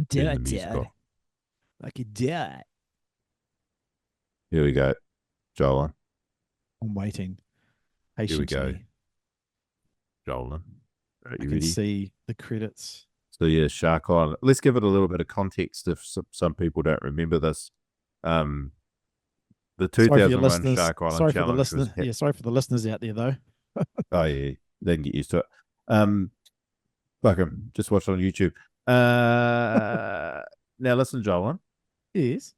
Do it, Dad. Like you did. Here we go. Jolan. I'm waiting. Here we go. Patiently. Jolan. I can see the credits. So yeah, Shark Island. Let's give it a little bit of context if some people don't remember this. The 2001 Shark Island Challenge. Sorry for the listeners out there though. Oh yeah, they can get used to it. Fuck 'em. Just watch it on YouTube. Now listen, Jolan. Yes.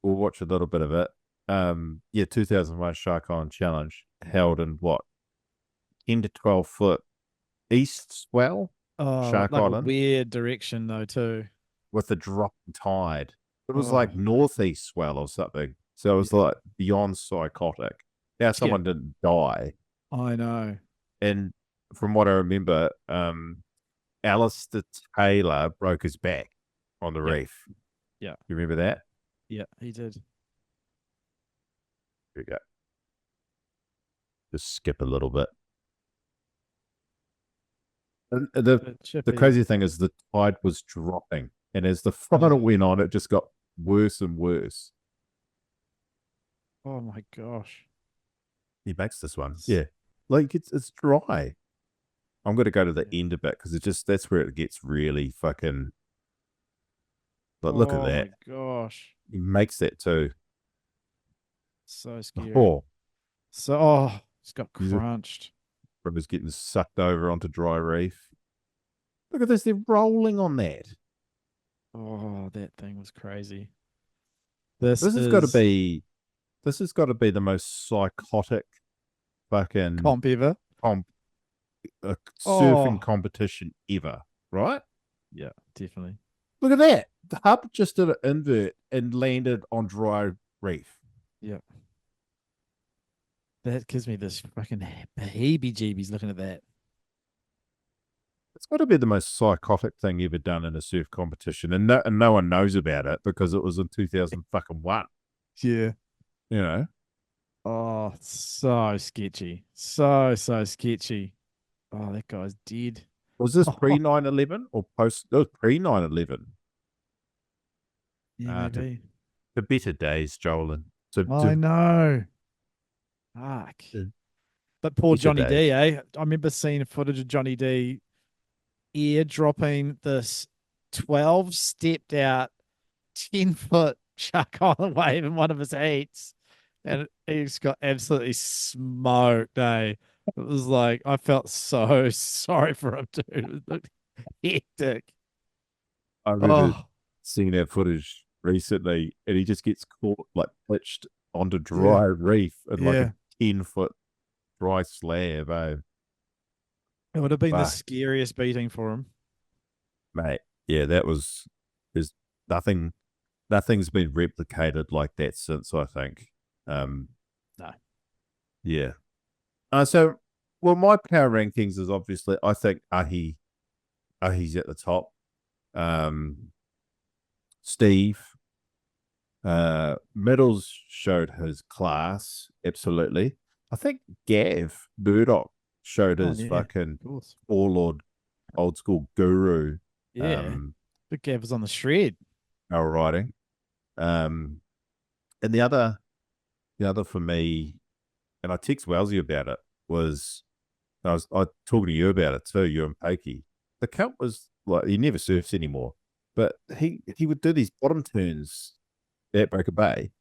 We'll watch a little bit of it. 2001 Shark Island Challenge held in what? 10 to 12 foot east swell. Shark like Island. A weird direction though too. With the dropping tide. It was like northeast swell or something. So it was like beyond psychotic. Now someone didn't die. I know. And from what I remember, Alistair Taylor broke his back on the reef. Yeah. You remember that? Yeah, he did. Here we go. just skip a little bit. And the Bit chippy. crazy thing is the tide was dropping, and as the final went on, it just got worse and worse. Oh my gosh. He makes this one, yeah. Like it's dry. I'm going to go to the end of it because that's where it gets really fucking. But look at that. Oh my gosh. He makes that too. So scary. Oh, it's got He's a- crunched. River's getting sucked over onto dry reef. Look at this. They're rolling on that. Oh, that thing was crazy. This has got to be the most psychotic fucking comp ever. Surfing competition ever, right? Yeah, definitely. Look at that. The hub just did an invert and landed on dry reef. Yeah. That gives me this fucking heebie-jeebies looking at that. It's got to be the most psychotic thing ever done in a surf competition, and no one knows about it because it was in 2001. Yeah. You know. Oh, so sketchy. So sketchy. Oh, that guy's dead. Was this pre 9/11 or post? It was pre 9/11. Yeah, maybe. The better days, Jolan. I know. Fuck. But poor Johnny D, eh? I remember seeing footage of Johnny D airdropping this 12 stepped out 10-foot chuck on a wave in one of his heats. And he just got absolutely smoked, eh? It was like, I felt so sorry for him, dude. It looked hectic. I remember seeing that footage recently, and he just gets caught, like, pitched onto dry reef in like a 10-foot dry slab, eh? It would have been the scariest beating for him. Mate, yeah, there's nothing's been replicated like that since, I think. No. Yeah. So, well, my power rankings is obviously, I think Ahi's at the top. Steve, Middles showed his class, absolutely. I think Gav Burdock showed his fucking warlord, old school guru. Yeah. But Gav was on the shred. Our writing. And the other for me, and I text Wellesley about it, was I talking to you about it too, you and Pakey. The cunt was like, he never surfs anymore, but he would do these bottom turns at Breaker Bay,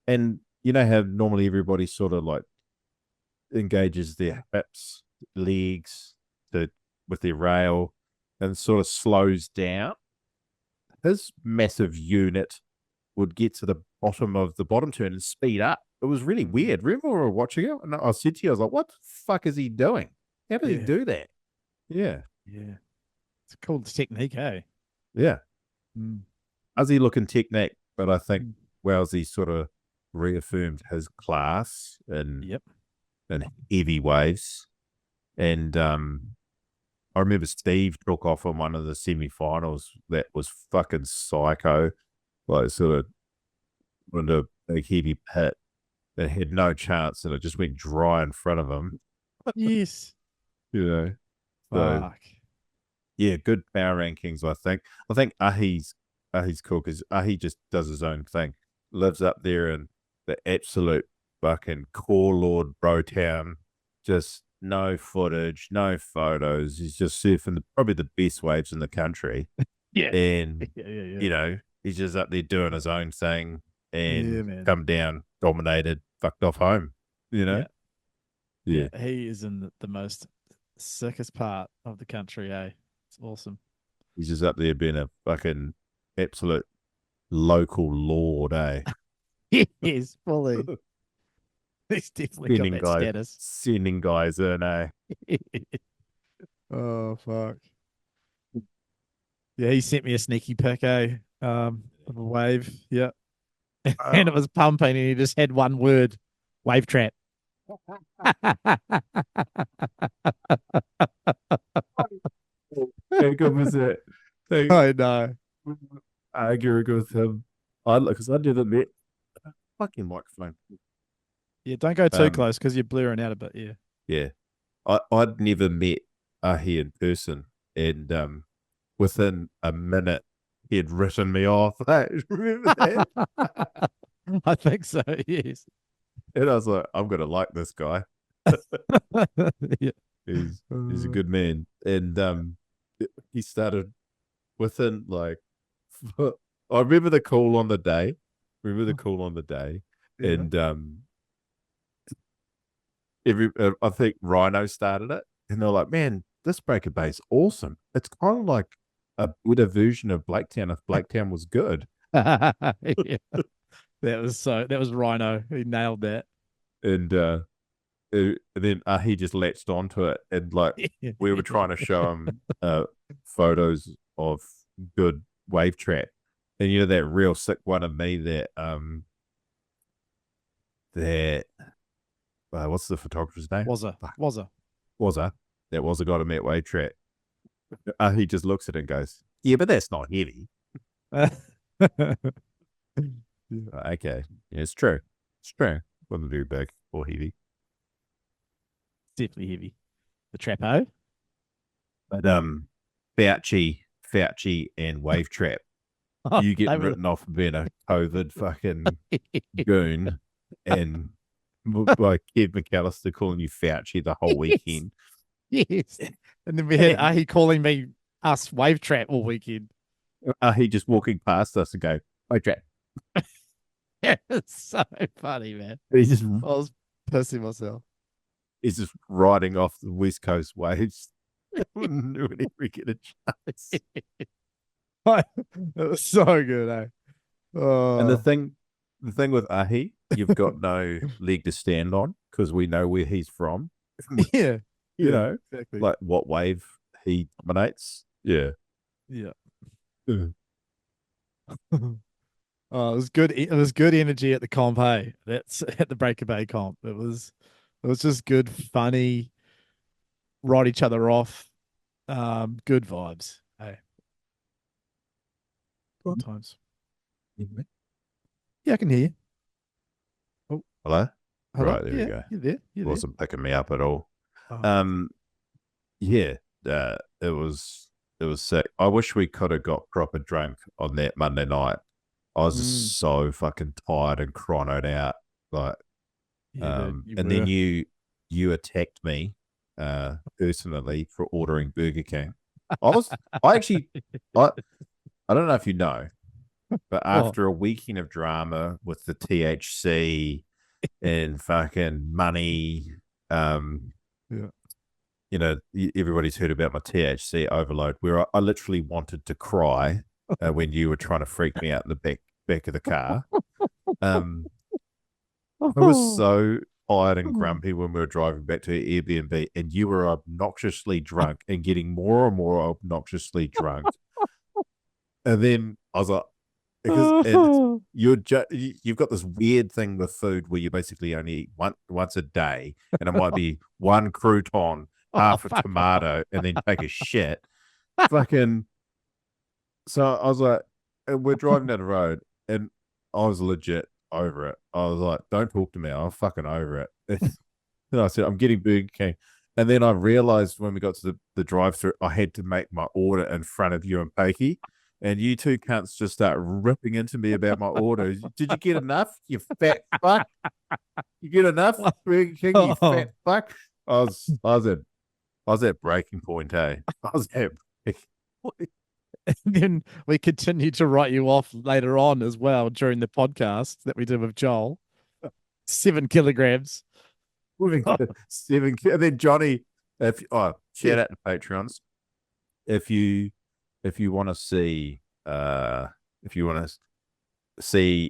and you know how normally everybody sort of like engages their hips, legs with their rail, and sort of slows down. His massive unit would get to the bottom of the bottom turn and speed up. It was really weird. Remember we were watching it? And I said to you, I was like, what the fuck is he doing? How did he do that? Yeah. Yeah. It's a cool technique, eh? Yeah. Ugly looking technique, but I think Wellesley sort of reaffirmed his class in heavy waves. And I remember Steve took off on one of the semi-finals that was fucking psycho. Like sort of went into a big heavy pit that had no chance, and it just went dry in front of him. Yes. You know. So, yeah, good power rankings, I think. I think Ahi's cool because Ahi just does his own thing. Lives up there in the absolute fucking core lord bro town. Just no footage, no photos. He's just surfing probably the best waves in the country. Yeah. And you know, he's just up there doing his own thing and come down, dominated, fucked off home. You know? Yeah. He is in the most sickest part of the country, eh? It's awesome. He's just up there being a fucking absolute local lord, eh? He's fully. He's definitely got that status. Sending guys in, eh? Oh, fuck. Yeah, he sent me a sneaky pic, eh? Of a wave. Yeah. And it was pumping, and he just had one word: wave trap. How good was it? I know. Arguing with him. Because I never met fucking microphone. Yeah, don't go too Um, close because you're blurring out a bit. Yeah. Yeah. I'd never met Ahi in person, and within a minute he had written me off. Remember that? I think so. Yes. And I was like, I'm gonna like this guy. Yeah. He's a good man. And he started within like I remember the call on the day. Yeah. And I think Rhino started it, and they're like, "Man, this Breaker Bay's awesome. It's kind of like a better version of Blaketown if Blaketown was good." Yeah. That was Rhino. He nailed that. And then he just latched onto it, and like we were trying to show him photos of good wave trap, and you know that real sick one of me that what's the photographer's name? Was a. That was a guy to met wave trap. He just looks at it and goes, "Yeah, but that's not heavy." Okay, yeah, it's true. Wasn't very big or heavy, Definitely heavy. The Trapo. but Fauci, and wave trap. You get They were- written off for being a COVID fucking goon, and like Kev McAllister calling you Fauci the whole weekend. Yes. And then we had Ahi calling me us wave trap all weekend. He just walking past us and go, wave trap. Yeah, it's so funny, man. He's just I was pissing myself. riding off the West Coast waves whenever we get a chance. It was so good, eh? Oh. And the thing with Ahi, you've got no leg to stand on because we know where he's from. Yeah. You know, exactly. like what wave he dominates. Yeah. Yeah. Yeah. Oh, it was good. It was good energy at the comp. Hey, that's at the Breaker Bay comp. It was just good, funny, ride each other off. Good vibes. Hey, good times. Yeah, I can hear you. Oh, Hello? hello? Right, there we Yeah, go. You're there. You're Wasn't picking me up at all. there. Yeah, it was sick. I wish we could have got proper drunk on that Monday night. I was just so fucking tired and chronoed out. Like, Yeah, and then you attacked me personally for ordering Burger King. I don't know if you know, but after a weekend of drama with the THC and fucking money, you know, everybody's heard about my THC overload, where I literally wanted to cry when you were trying to freak me out in the back of the car. I was so tired and grumpy when we were driving back to Airbnb, and you were obnoxiously drunk and getting more and more obnoxiously drunk. And then I was like, because you've got this weird thing with food where you basically only eat once a day, and it might be one crouton, half a tomato, and then take a shit. Fucking. So I was like, and we're driving down the road, and I was legit over it. I was like, don't talk to me. I'm fucking over it. And I said, I'm getting Burger King. And then I realized when we got to the drive-thru, I had to make my order in front of you and Pakey. And you two cunts just start ripping into me about my order. Did you get enough, you fat fuck? You get enough, Burger King, you fat fuck? I was at breaking point, eh? I was at breaking point. And then we continued to write you off later on as well during the podcast that we did with Joel. 7 kilograms. 7, and then Johnny, shout out to Patreons. If you want to see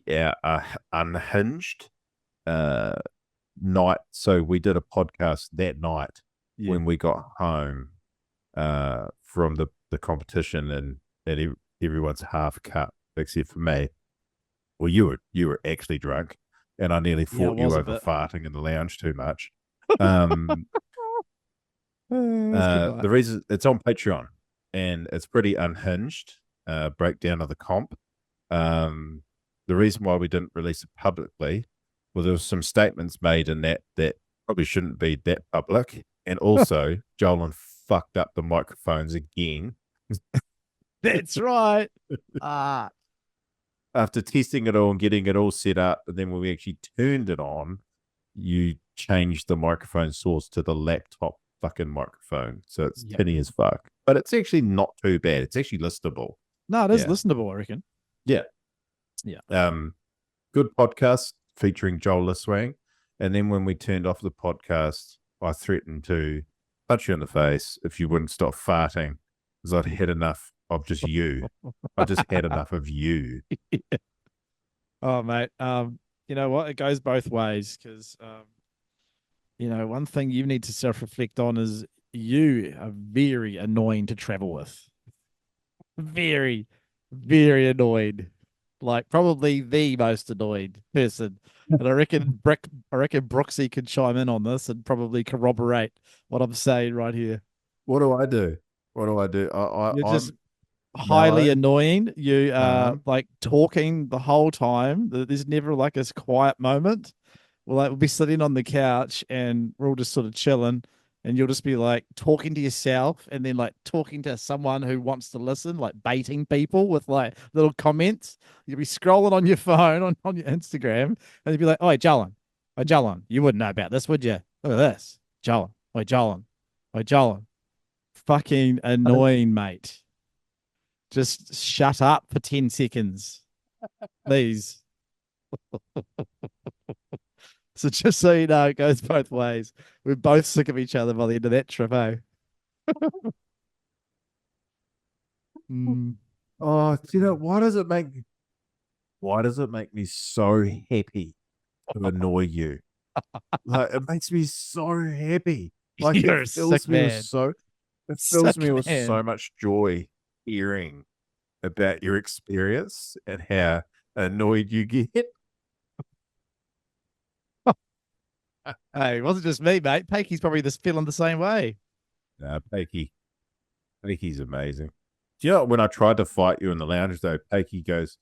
our unhinged night, so we did a podcast that night when we got home from the competition, and everyone's half cut except for me. Well, you were actually drunk, and I nearly fought you over farting in the lounge too much. The reason it's on Patreon, and it's pretty unhinged breakdown of the comp. The reason why we didn't release it publicly Well, there was some statements made in that probably shouldn't be that public. And also, Jolan fucked up the microphones again. That's right. Ah, After testing it all and getting it all set up, and then when we actually turned it on, you changed the microphone source to the laptop fucking microphone. So it's Yep. tinny as fuck. But it's actually not too bad. It's actually listenable. no, it is Yeah. listenable, I reckon. Yeah. Yeah. Good podcast featuring Joel Liswang. And then when we turned off the podcast, I threatened to punch you in the face if you wouldn't stop farting, because I'd had enough of just you. I just had enough of you. Oh, mate. You know what? It goes both ways because, you know, one thing you need to self-reflect on is you are very annoying to travel with. Very, very annoyed. Like probably the most annoyed person. And I reckon Brooksy can chime in on this and probably corroborate what I'm saying right here. What do I do? What do I do? You're I'm just highly mellow. annoying. You are Uh-huh. like talking the whole time. There's never like this quiet moment. We'll be sitting on the couch and we're all just sort of chilling, and you'll just be like talking to yourself and then like talking to someone who wants to listen, like baiting people with like little comments. You'll be scrolling on your phone on your Instagram, and you'll be like, "Oh, Jolan, you wouldn't know about this, would you? Look at this, Jolan, Jolan, fucking annoying, mate. Just shut up for 10 seconds, please." So just so you know, it goes both ways. We're both sick of each other by the end of that trip, eh? Mm. Oh, do you know, why does it make me so happy to annoy you? Like, it makes me so happy. Like, You're a it fills sick me man. with so Sick so man. much joy hearing about your experience and how annoyed you get. Hey, it wasn't just me, mate. Pakey's probably just feeling the same way. Nah, Pakey's amazing. Do you know when I tried to fight you in the lounge though, Pakey goes,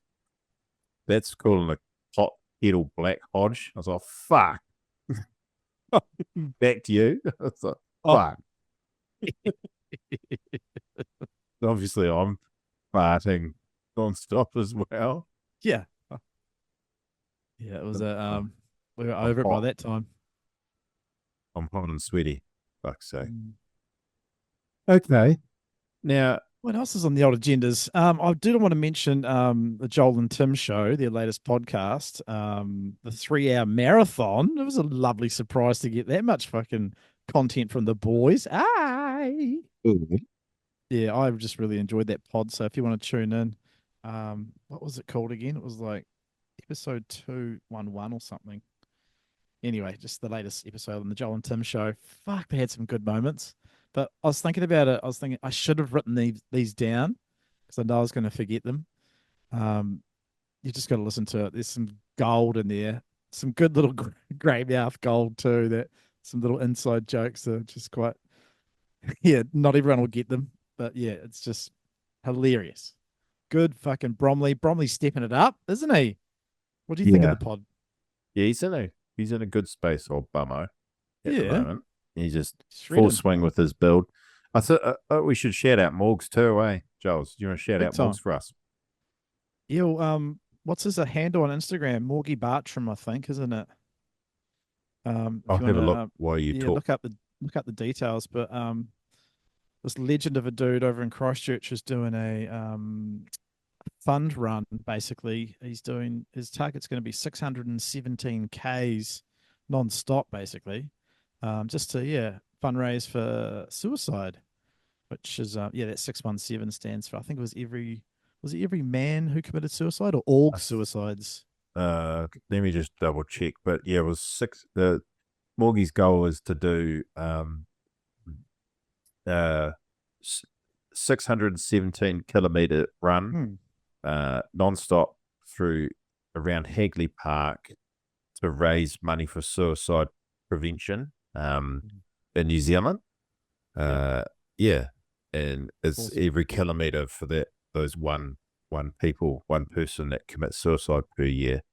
"That's calling a hot kettle black Hodge." I was like, "Fuck." Back to you. I was like, Oh. "Fuck." Obviously, I'm farting nonstop as well. Yeah. Yeah, it was a we were over it by that time. I'm hot and sweaty. Fuck's sake. Okay. Now, What else is on the old agendas? I do want to mention the Joel and Tim show, their latest podcast, the 3-hour marathon. It was a lovely surprise to get that much fucking content from the boys. Aye. Yeah, I just really enjoyed that pod. So if you want to tune in, what was it called again? It was like episode 211 or something. Anyway, just the latest episode on the Joel and Tim show. Fuck, they had some good moments. But I was thinking about it. I was thinking I should have written these down because I know I was going to forget them. You just got to listen to it. There's some gold in there, some good little grey mouth gold too. That some little inside jokes that are just quite. Yeah, not everyone will get them, but yeah, it's just hilarious. Good fucking Bromley. Bromley's stepping it up, isn't he? What do you think of the pod? Yeah, he's in a good space, old bummo, at the moment. He's just full swing with his build. I thought we should shout out Morgs too, eh? Giles, do you want to shout out Morgs for us? Yeah, what's his handle on Instagram? Morgy Bartrum, I think, isn't it? I'll have a look while you talk. Look up the details. But this legend of a dude over in Christchurch is doing a fund run. Basically, he's doing his target's going to be 617 Ks non-stop, basically, just to fundraise for suicide, which is that 617 stands for. I think it was every man who committed suicide or all suicides. Let me just double check. But yeah, it was six. The Morgie's goal is to do 617-kilometer run non-stop through around Hagley Park to raise money for suicide prevention in New Zealand. And it's awesome. Every kilometer for those one person that commits suicide per year.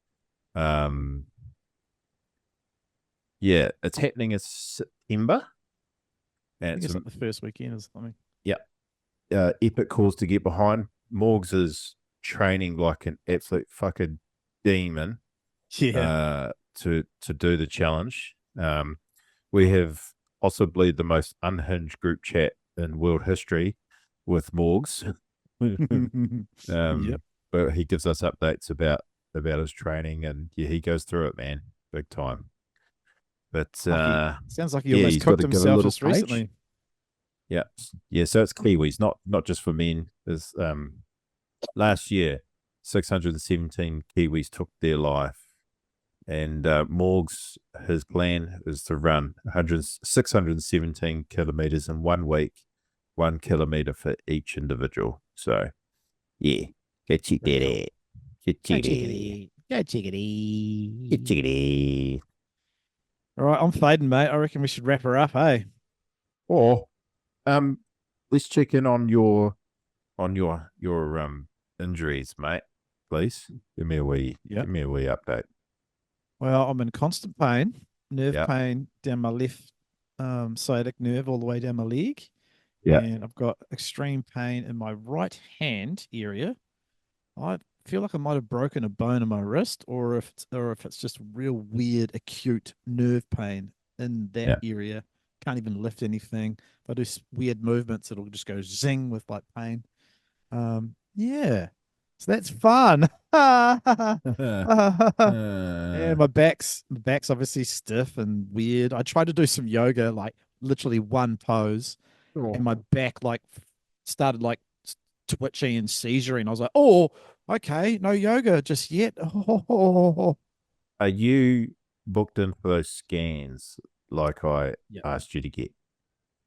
Yeah, it's happening in September. I And think it's it's like the first weekend or something. epic cause to get behind. Morgs is training like an absolute fucking demon Yeah. to do the challenge. We have possibly the most unhinged group chat in world history with Morgs. Yep. But he gives us updates about his training, and yeah, he goes through it, man, big time. But Sounds like he yeah, almost he's got cooked to give a himself little just page. recently. Yeah, yeah. So it's Kiwis, not just for men. There's last year, 617 Kiwis took their life, and Morg's his plan is to run 617 kilometers in 1 week, 1 kilometer for each individual. So yeah, get check that out. Get Go check chickadee. Go chickadee. Get chickadee. All right, I'm fading, mate. I reckon we should wrap her up, hey? Or let's check in on your injuries, mate. Please give me a wee update. Well, I'm in constant pain, nerve Yep. pain down my left sciatic nerve all the way down my leg. Yeah. And I've got extreme pain in my right hand area. I feel like I might have broken a bone in my wrist, or if it's just real weird acute nerve pain in that area. Can't even lift anything. If I do weird movements, it'll just go zing with like pain. Yeah. So that's fun. Yeah, my back's obviously stiff and weird. I tried to do some yoga, like literally one pose, and my back like started like twitching and seizuring. I was like, oh, okay, no yoga just yet. Oh. Are you booked in for those scans like I Yep. asked you to get?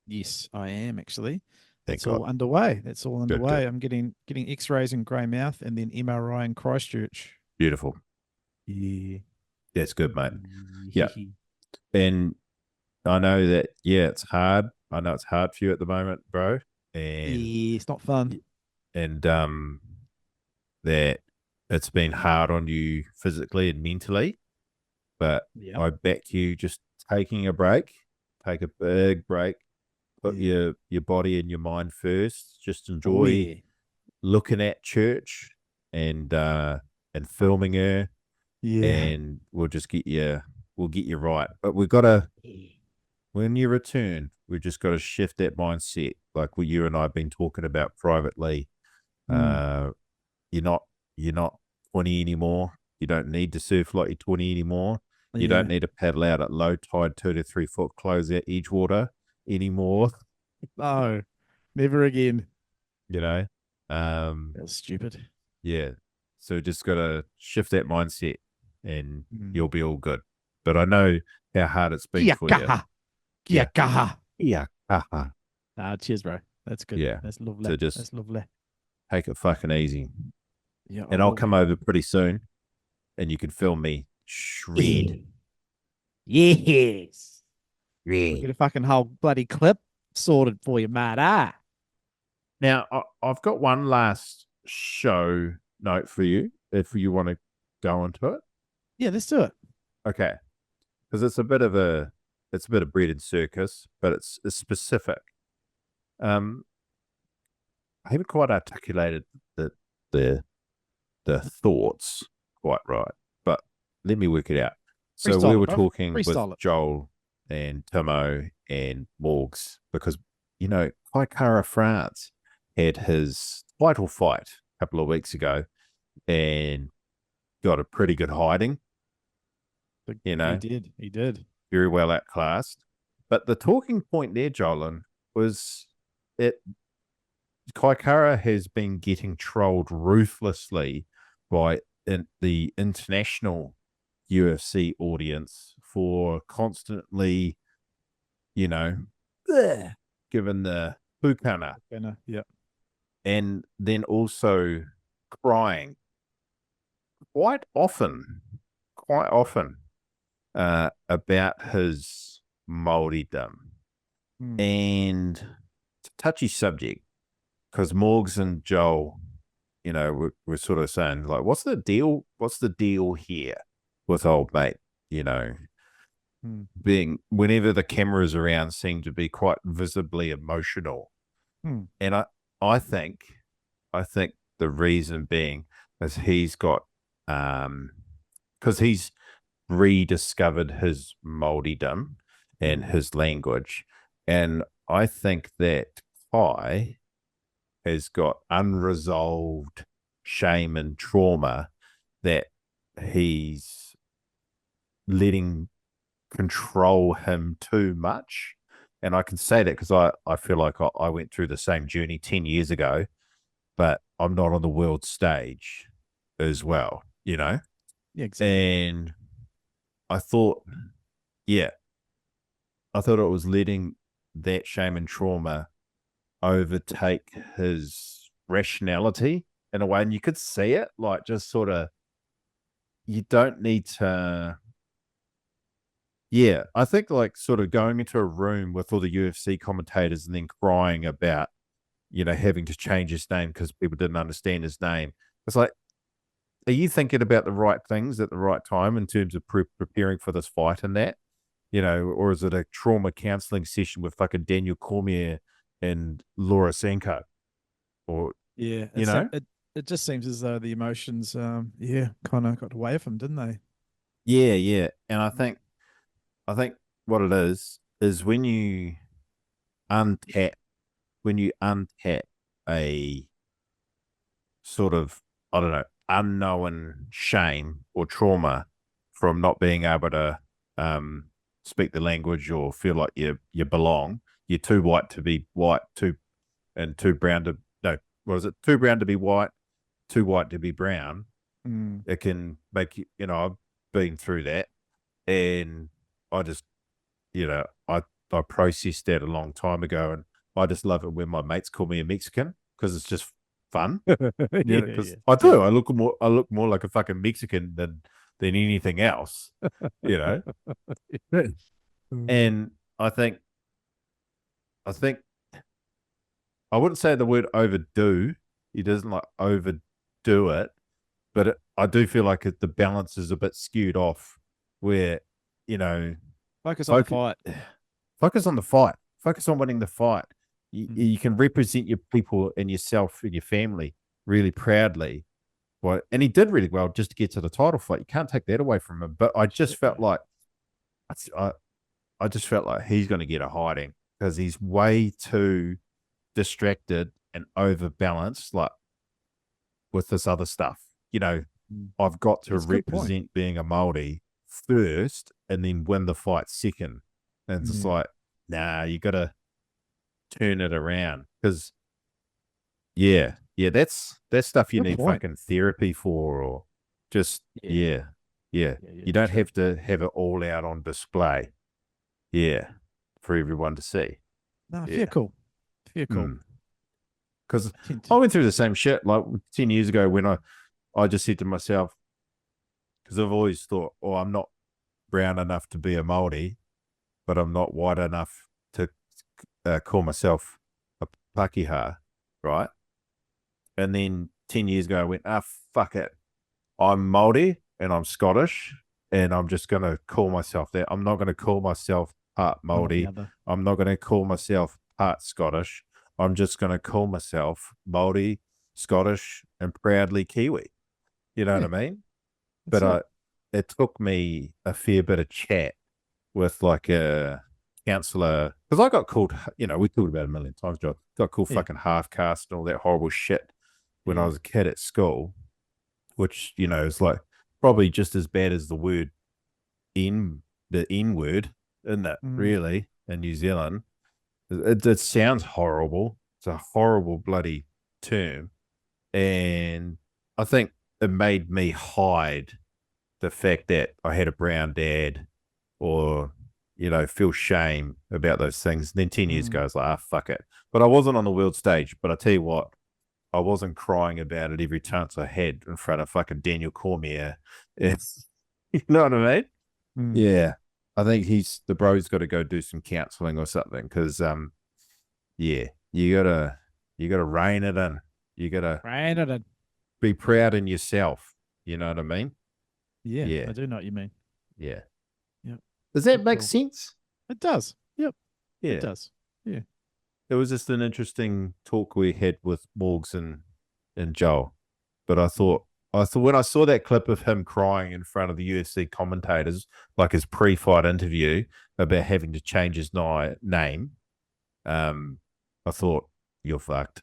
Yes, I am actually. Thank That's all God. underway. That's all Good, underway. good. I'm getting X-rays in Greymouth and then MRI in Christchurch. Beautiful. Yeah, That's good, mate. Yeah. And I know that, yeah, it's hard. I know it's hard for you at the moment, bro. And Yeah, it's not fun. and that it's been hard on you physically and mentally. But Yeah. I back you just taking a break, take a big break, put your body and your mind first. Just enjoy looking at church and filming her. Yeah. And we'll get you right. But we've got to, when you return, we've just got to shift that mindset, like what you and I have been talking about privately. You're not 20 anymore. You don't need to surf like you're 20 anymore. You don't need to paddle out at low tide 2 to 3 foot close out Edgewater anymore. No, never again. You know, That's stupid. yeah. So just got to shift that mindset, and you'll be all good. But I know how hard it's been for you. Yeah. Yeah. Cheers, bro. That's good. Yeah. That's lovely. So just That's lovely. take it fucking easy. Yeah. And I'll come over pretty soon, and you can film me shred. Yes. Yeah. Get a fucking whole bloody clip sorted for you, mate. Now, I've got one last show note for you, if you want to go into it. Yeah, let's do it. Okay. Because it's a bit of bread and circus, but it's specific. I haven't quite articulated the thoughts quite right, but let me work it out. So Freestyle we it, were bro. talking with Freestyle it. Joel and Timo and Morgs because, Kaikara France had his title fight a couple of weeks ago and got a pretty good hiding. He did. Very well outclassed. But the talking point there, Jolan, was Kaikara has been getting trolled ruthlessly by the international UFC audience for constantly, given the pukana. Yeah. And then also crying quite often about his Māoridom. And it's a touchy subject because Morgs and Joel, we're sort of saying, like, what's the deal? What's the deal here with old mate? being, whenever the camera's around, seem to be quite visibly emotional. And I think the reason being is he's got, because he's rediscovered his Māoridom and his language. And I think that Kai has got unresolved shame and trauma that he's letting control him too much. And I can say that because I feel like I went through the same journey 10 years ago, but I'm not on the world stage as well, you know? Yeah, exactly. And I thought, yeah, I thought it was letting that shame and trauma overtake his rationality in a way. And you could see it, like, just sort of, you don't need to. Yeah, I think like sort of going into a room with all the UFC commentators and then crying about, having to change his name because people didn't understand his name. It's like, are you thinking about the right things at the right time in terms of preparing for this fight and that? Or is it a trauma counseling session with fucking Daniel Cormier and Laura Sanko? Or, Yeah, it just seems as though the emotions, kind of got away from him, didn't they? yeah. And I think what it is when you untap a sort of, I don't know, unknown shame or trauma from not being able to speak the language or feel like you belong. You're too white to be white, too brown to, no, what is it? Too brown to be white, too white to be brown. It can make you, I've been through that, and I just, I processed that a long time ago, and I just love it when my mates call me a Mexican because it's just fun. Because I do. I look more like a fucking Mexican than anything else. And I think I wouldn't say the word overdo. He doesn't like overdo it, but I do feel like the balance is a bit skewed off where, Focus on the fight. Focus on the fight. Focus on winning the fight. You can represent your people and yourself and your family really proudly. Well, and he did really well just to get to the title fight. You can't take that away from him. But I just felt like I just felt like he's going to get a hiding because he's way too distracted and overbalanced, like with this other stuff. I've got to represent being a Māori first and then win the fight second. And it's just like, nah, you got to turn it around because, yeah, that's stuff you need fucking therapy for, or just, yeah. You don't have to have it all out on display. Yeah, for everyone to see. No, fair cool. Because I went through the same shit like 10 years ago when I just said to myself, because I've always thought, oh, I'm not brown enough to be a Māori, but I'm not white enough to call myself a Pakeha, right? And then 10 years ago, I went, fuck it. I'm Māori and I'm Scottish, and I'm just going to call myself that. I'm not going to call myself part Māori. I'm not going to call myself part Scottish. I'm just going to call myself Māori, Scottish, and proudly Kiwi. You know what I mean? But it took me a fair bit of chat with like a counselor, because I got called, we talked about it a million times, John. Got called fucking half caste and all that horrible shit when I was a kid at school, which, is like probably just as bad as the word the N word, isn't it? Really, in New Zealand. It sounds horrible. It's a horrible bloody term. And I think it made me hide the fact that I had a brown dad or, feel shame about those things. And then 10 years ago, I was like, fuck it. But I wasn't on the world stage. But I tell you what, I wasn't crying about it every chance I had in front of fucking Daniel Cormier. It's, you know what I mean? Yeah. I think the bro's got to go do some counseling or something because, you gotta rein it in. You gotta be proud in yourself. You know what I mean? Yeah, I do know what you mean. Yeah. Yep. Does that Good make call. sense? It does. Yep. Yeah. It does. It was just an interesting talk we had with Morgs and Joel. But I thought when I saw that clip of him crying in front of the UFC commentators, like his pre-fight interview about having to change his name, I thought, you're fucked.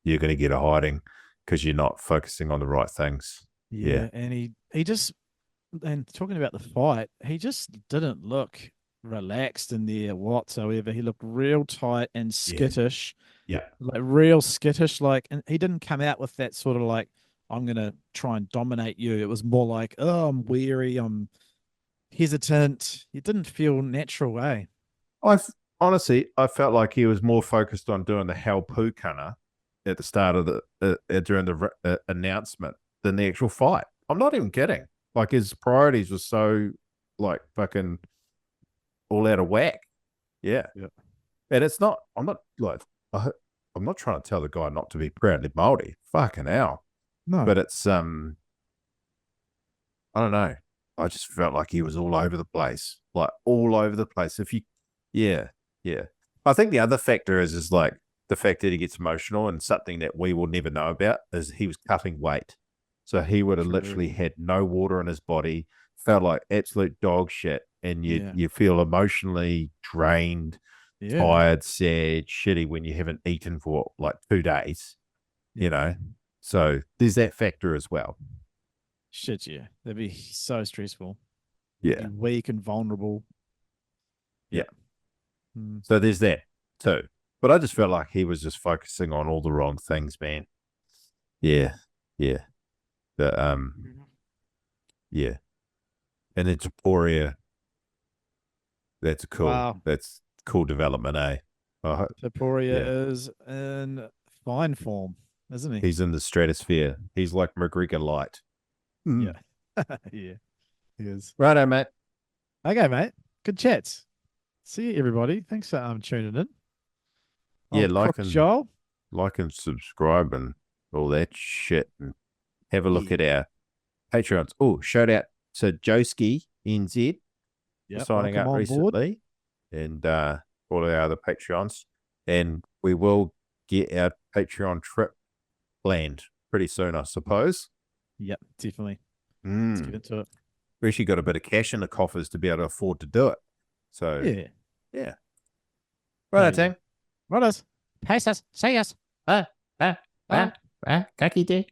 You're going to get a hiding because you're not focusing on the right things. Yeah. And he just, and talking about the fight, he just didn't look relaxed in there whatsoever. He looked real tight and skittish. Yeah. Like real skittish. Like, and he didn't come out with that sort of like, I'm going to try and dominate you. It was more like, oh, I'm weary. I'm hesitant. It didn't feel natural, eh? Honestly, I felt like he was more focused on doing the hell poo cunner at the start of the during the announcement than the actual fight. I'm not even kidding. Like his priorities were so like fucking all out of whack. Yeah. And it's not. I'm not like. I'm not trying to tell the guy not to be proudly Māori. Fucking hell. No. But it's I don't know. I just felt like he was all over the place. Like all over the place. Yeah. I think the other factor is like the fact that he gets emotional, and something that we will never know about is he was cutting weight. So he would have literally had no water in his body, felt like absolute dog shit, and you feel emotionally drained, tired, sad, shitty when you haven't eaten for like 2 days, you know? So there's that factor as well. Shit, yeah. That'd be so stressful. Yeah. Be weak and vulnerable. Yeah. So there's that too. But I just felt like he was just focusing on all the wrong things, man. Yeah. The yeah. And then Taporia, that's cool development, eh? Taporia is in fine form, isn't he? He's in the stratosphere. He's like McGregor light. Yeah. Yeah. He is. Righto, mate. Okay, mate. Good chats. See you, everybody. Thanks for tuning in. Yeah, like and subscribe and all that shit, and have a look at our Patreons. Oh, shout out to Joski NZ for signing up recently, and all our other Patreons. And we will get our Patreon trip planned pretty soon, I suppose. Yep, definitely. Let's get into it. We actually got a bit of cash in the coffers to be able to afford to do it. So yeah. Right, team. Right, Pace us, say us. Kaki de.